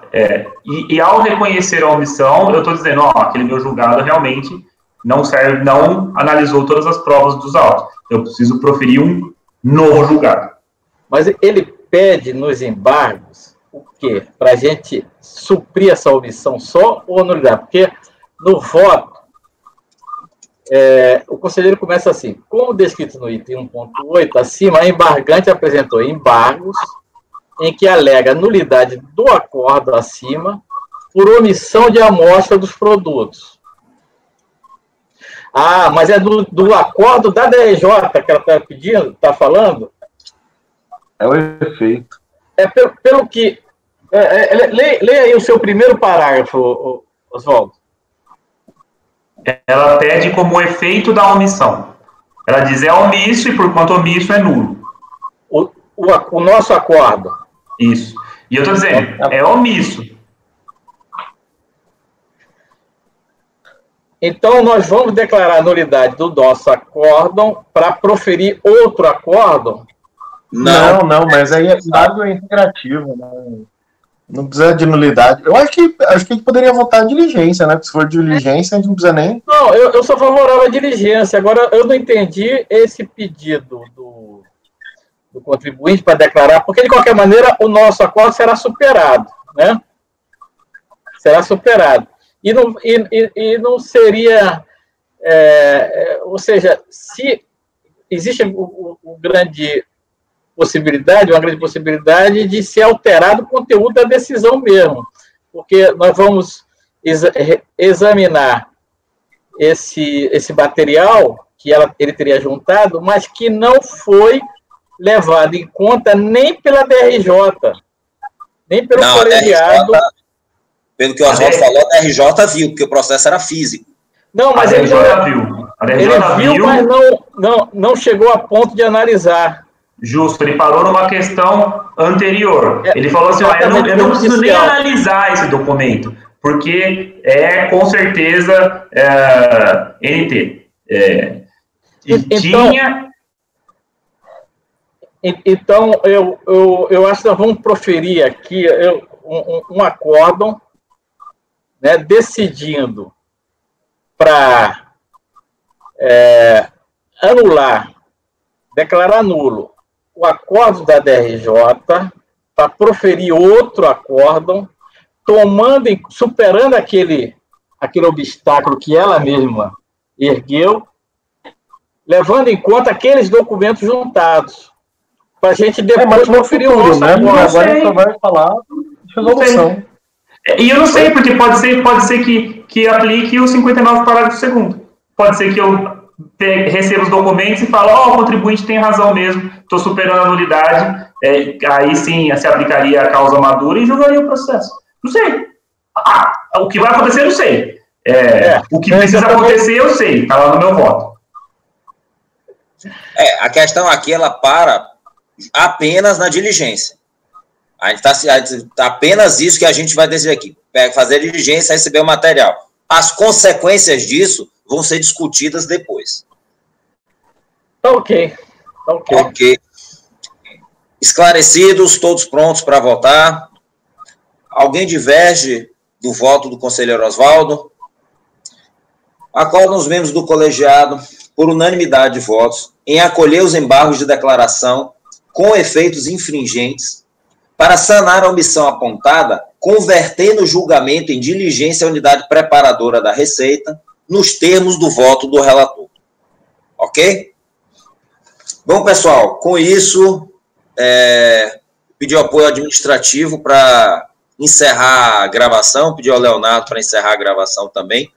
E ao reconhecer a omissão, eu estou dizendo, aquele meu julgado realmente não analisou todas as provas dos autos. Eu preciso proferir um novo julgado.
Mas ele pede nos embargos o quê? Para a gente suprir essa omissão só ou nulidade? Porque no voto, o conselheiro começa assim, como descrito no item 1.8, acima, a embargante apresentou embargos em que alega nulidade do acordo acima por omissão de amostra dos produtos. Mas é do acordo da DRJ que ela está pedindo, está falando?
É o efeito.
Pelo que... leia aí o seu primeiro parágrafo, Oswaldo.
Ela pede como efeito da omissão. Ela diz omisso e, porquanto omisso, é nulo.
O nosso acordo.
Isso. E eu estou dizendo, é omisso.
Então, nós vamos declarar a nulidade do nosso acórdão para proferir outro acórdão?
Não, mas aí é dado integrativo, né? Não precisa de nulidade. Eu acho que a gente poderia votar a diligência, né? Porque se for diligência, a gente não precisa nem...
Não, eu sou favorável à diligência. Agora, eu não entendi esse pedido do contribuinte para declarar, porque, de qualquer maneira, o nosso acordo será superado, né? Será superado. e não seria, ou seja, se existe uma grande possibilidade de ser alterado o conteúdo da decisão mesmo, porque nós vamos examinar esse material que ele teria juntado, mas que não foi levado em conta nem pela DRJ, nem pelo colegiado.
Pelo que o Oswaldo falou, a DRJ viu, porque o processo era físico.
Não, mas ele viu, mas não chegou a ponto de analisar.
Justo, ele parou numa questão anterior. Ele falou assim, eu não preciso nem analisar esse documento, porque com certeza NT.
Então, eu acho que nós vamos proferir aqui um acórdão, né, decidindo para declarar nulo o acordo da DRJ, para proferir outro acórdão, superando aquele obstáculo que ela mesma ergueu, levando em conta aqueles documentos juntados, para a gente depois proferir o nosso acórdão.
Agora a gente só vai falar de resolução.
E eu não sei, porque pode ser que aplique o 59 parágrafo 2º. Pode ser que eu receba os documentos e fale, o contribuinte tem razão mesmo, estou superando a nulidade, aí sim se aplicaria a causa madura e julgaria o processo. Não sei. O que vai acontecer, eu não sei. O que precisa acontecer, eu sei. Está lá no meu voto.
A questão aqui, ela para apenas na diligência. A gente tá apenas isso que a gente vai decidir aqui. Fazer a diligência, receber o material. As consequências disso vão ser discutidas depois.
Ok.
Esclarecidos, todos prontos para votar. Alguém diverge do voto do conselheiro Oswaldo? Acordam os membros do colegiado, por unanimidade de votos, em acolher os embargos de declaração com efeitos infringentes para sanar a omissão apontada, convertendo o julgamento em diligência à unidade preparadora da Receita, nos termos do voto do relator. Ok? Bom, pessoal, com isso, pedir apoio administrativo para encerrar a gravação, pedir ao Leonardo para encerrar a gravação também.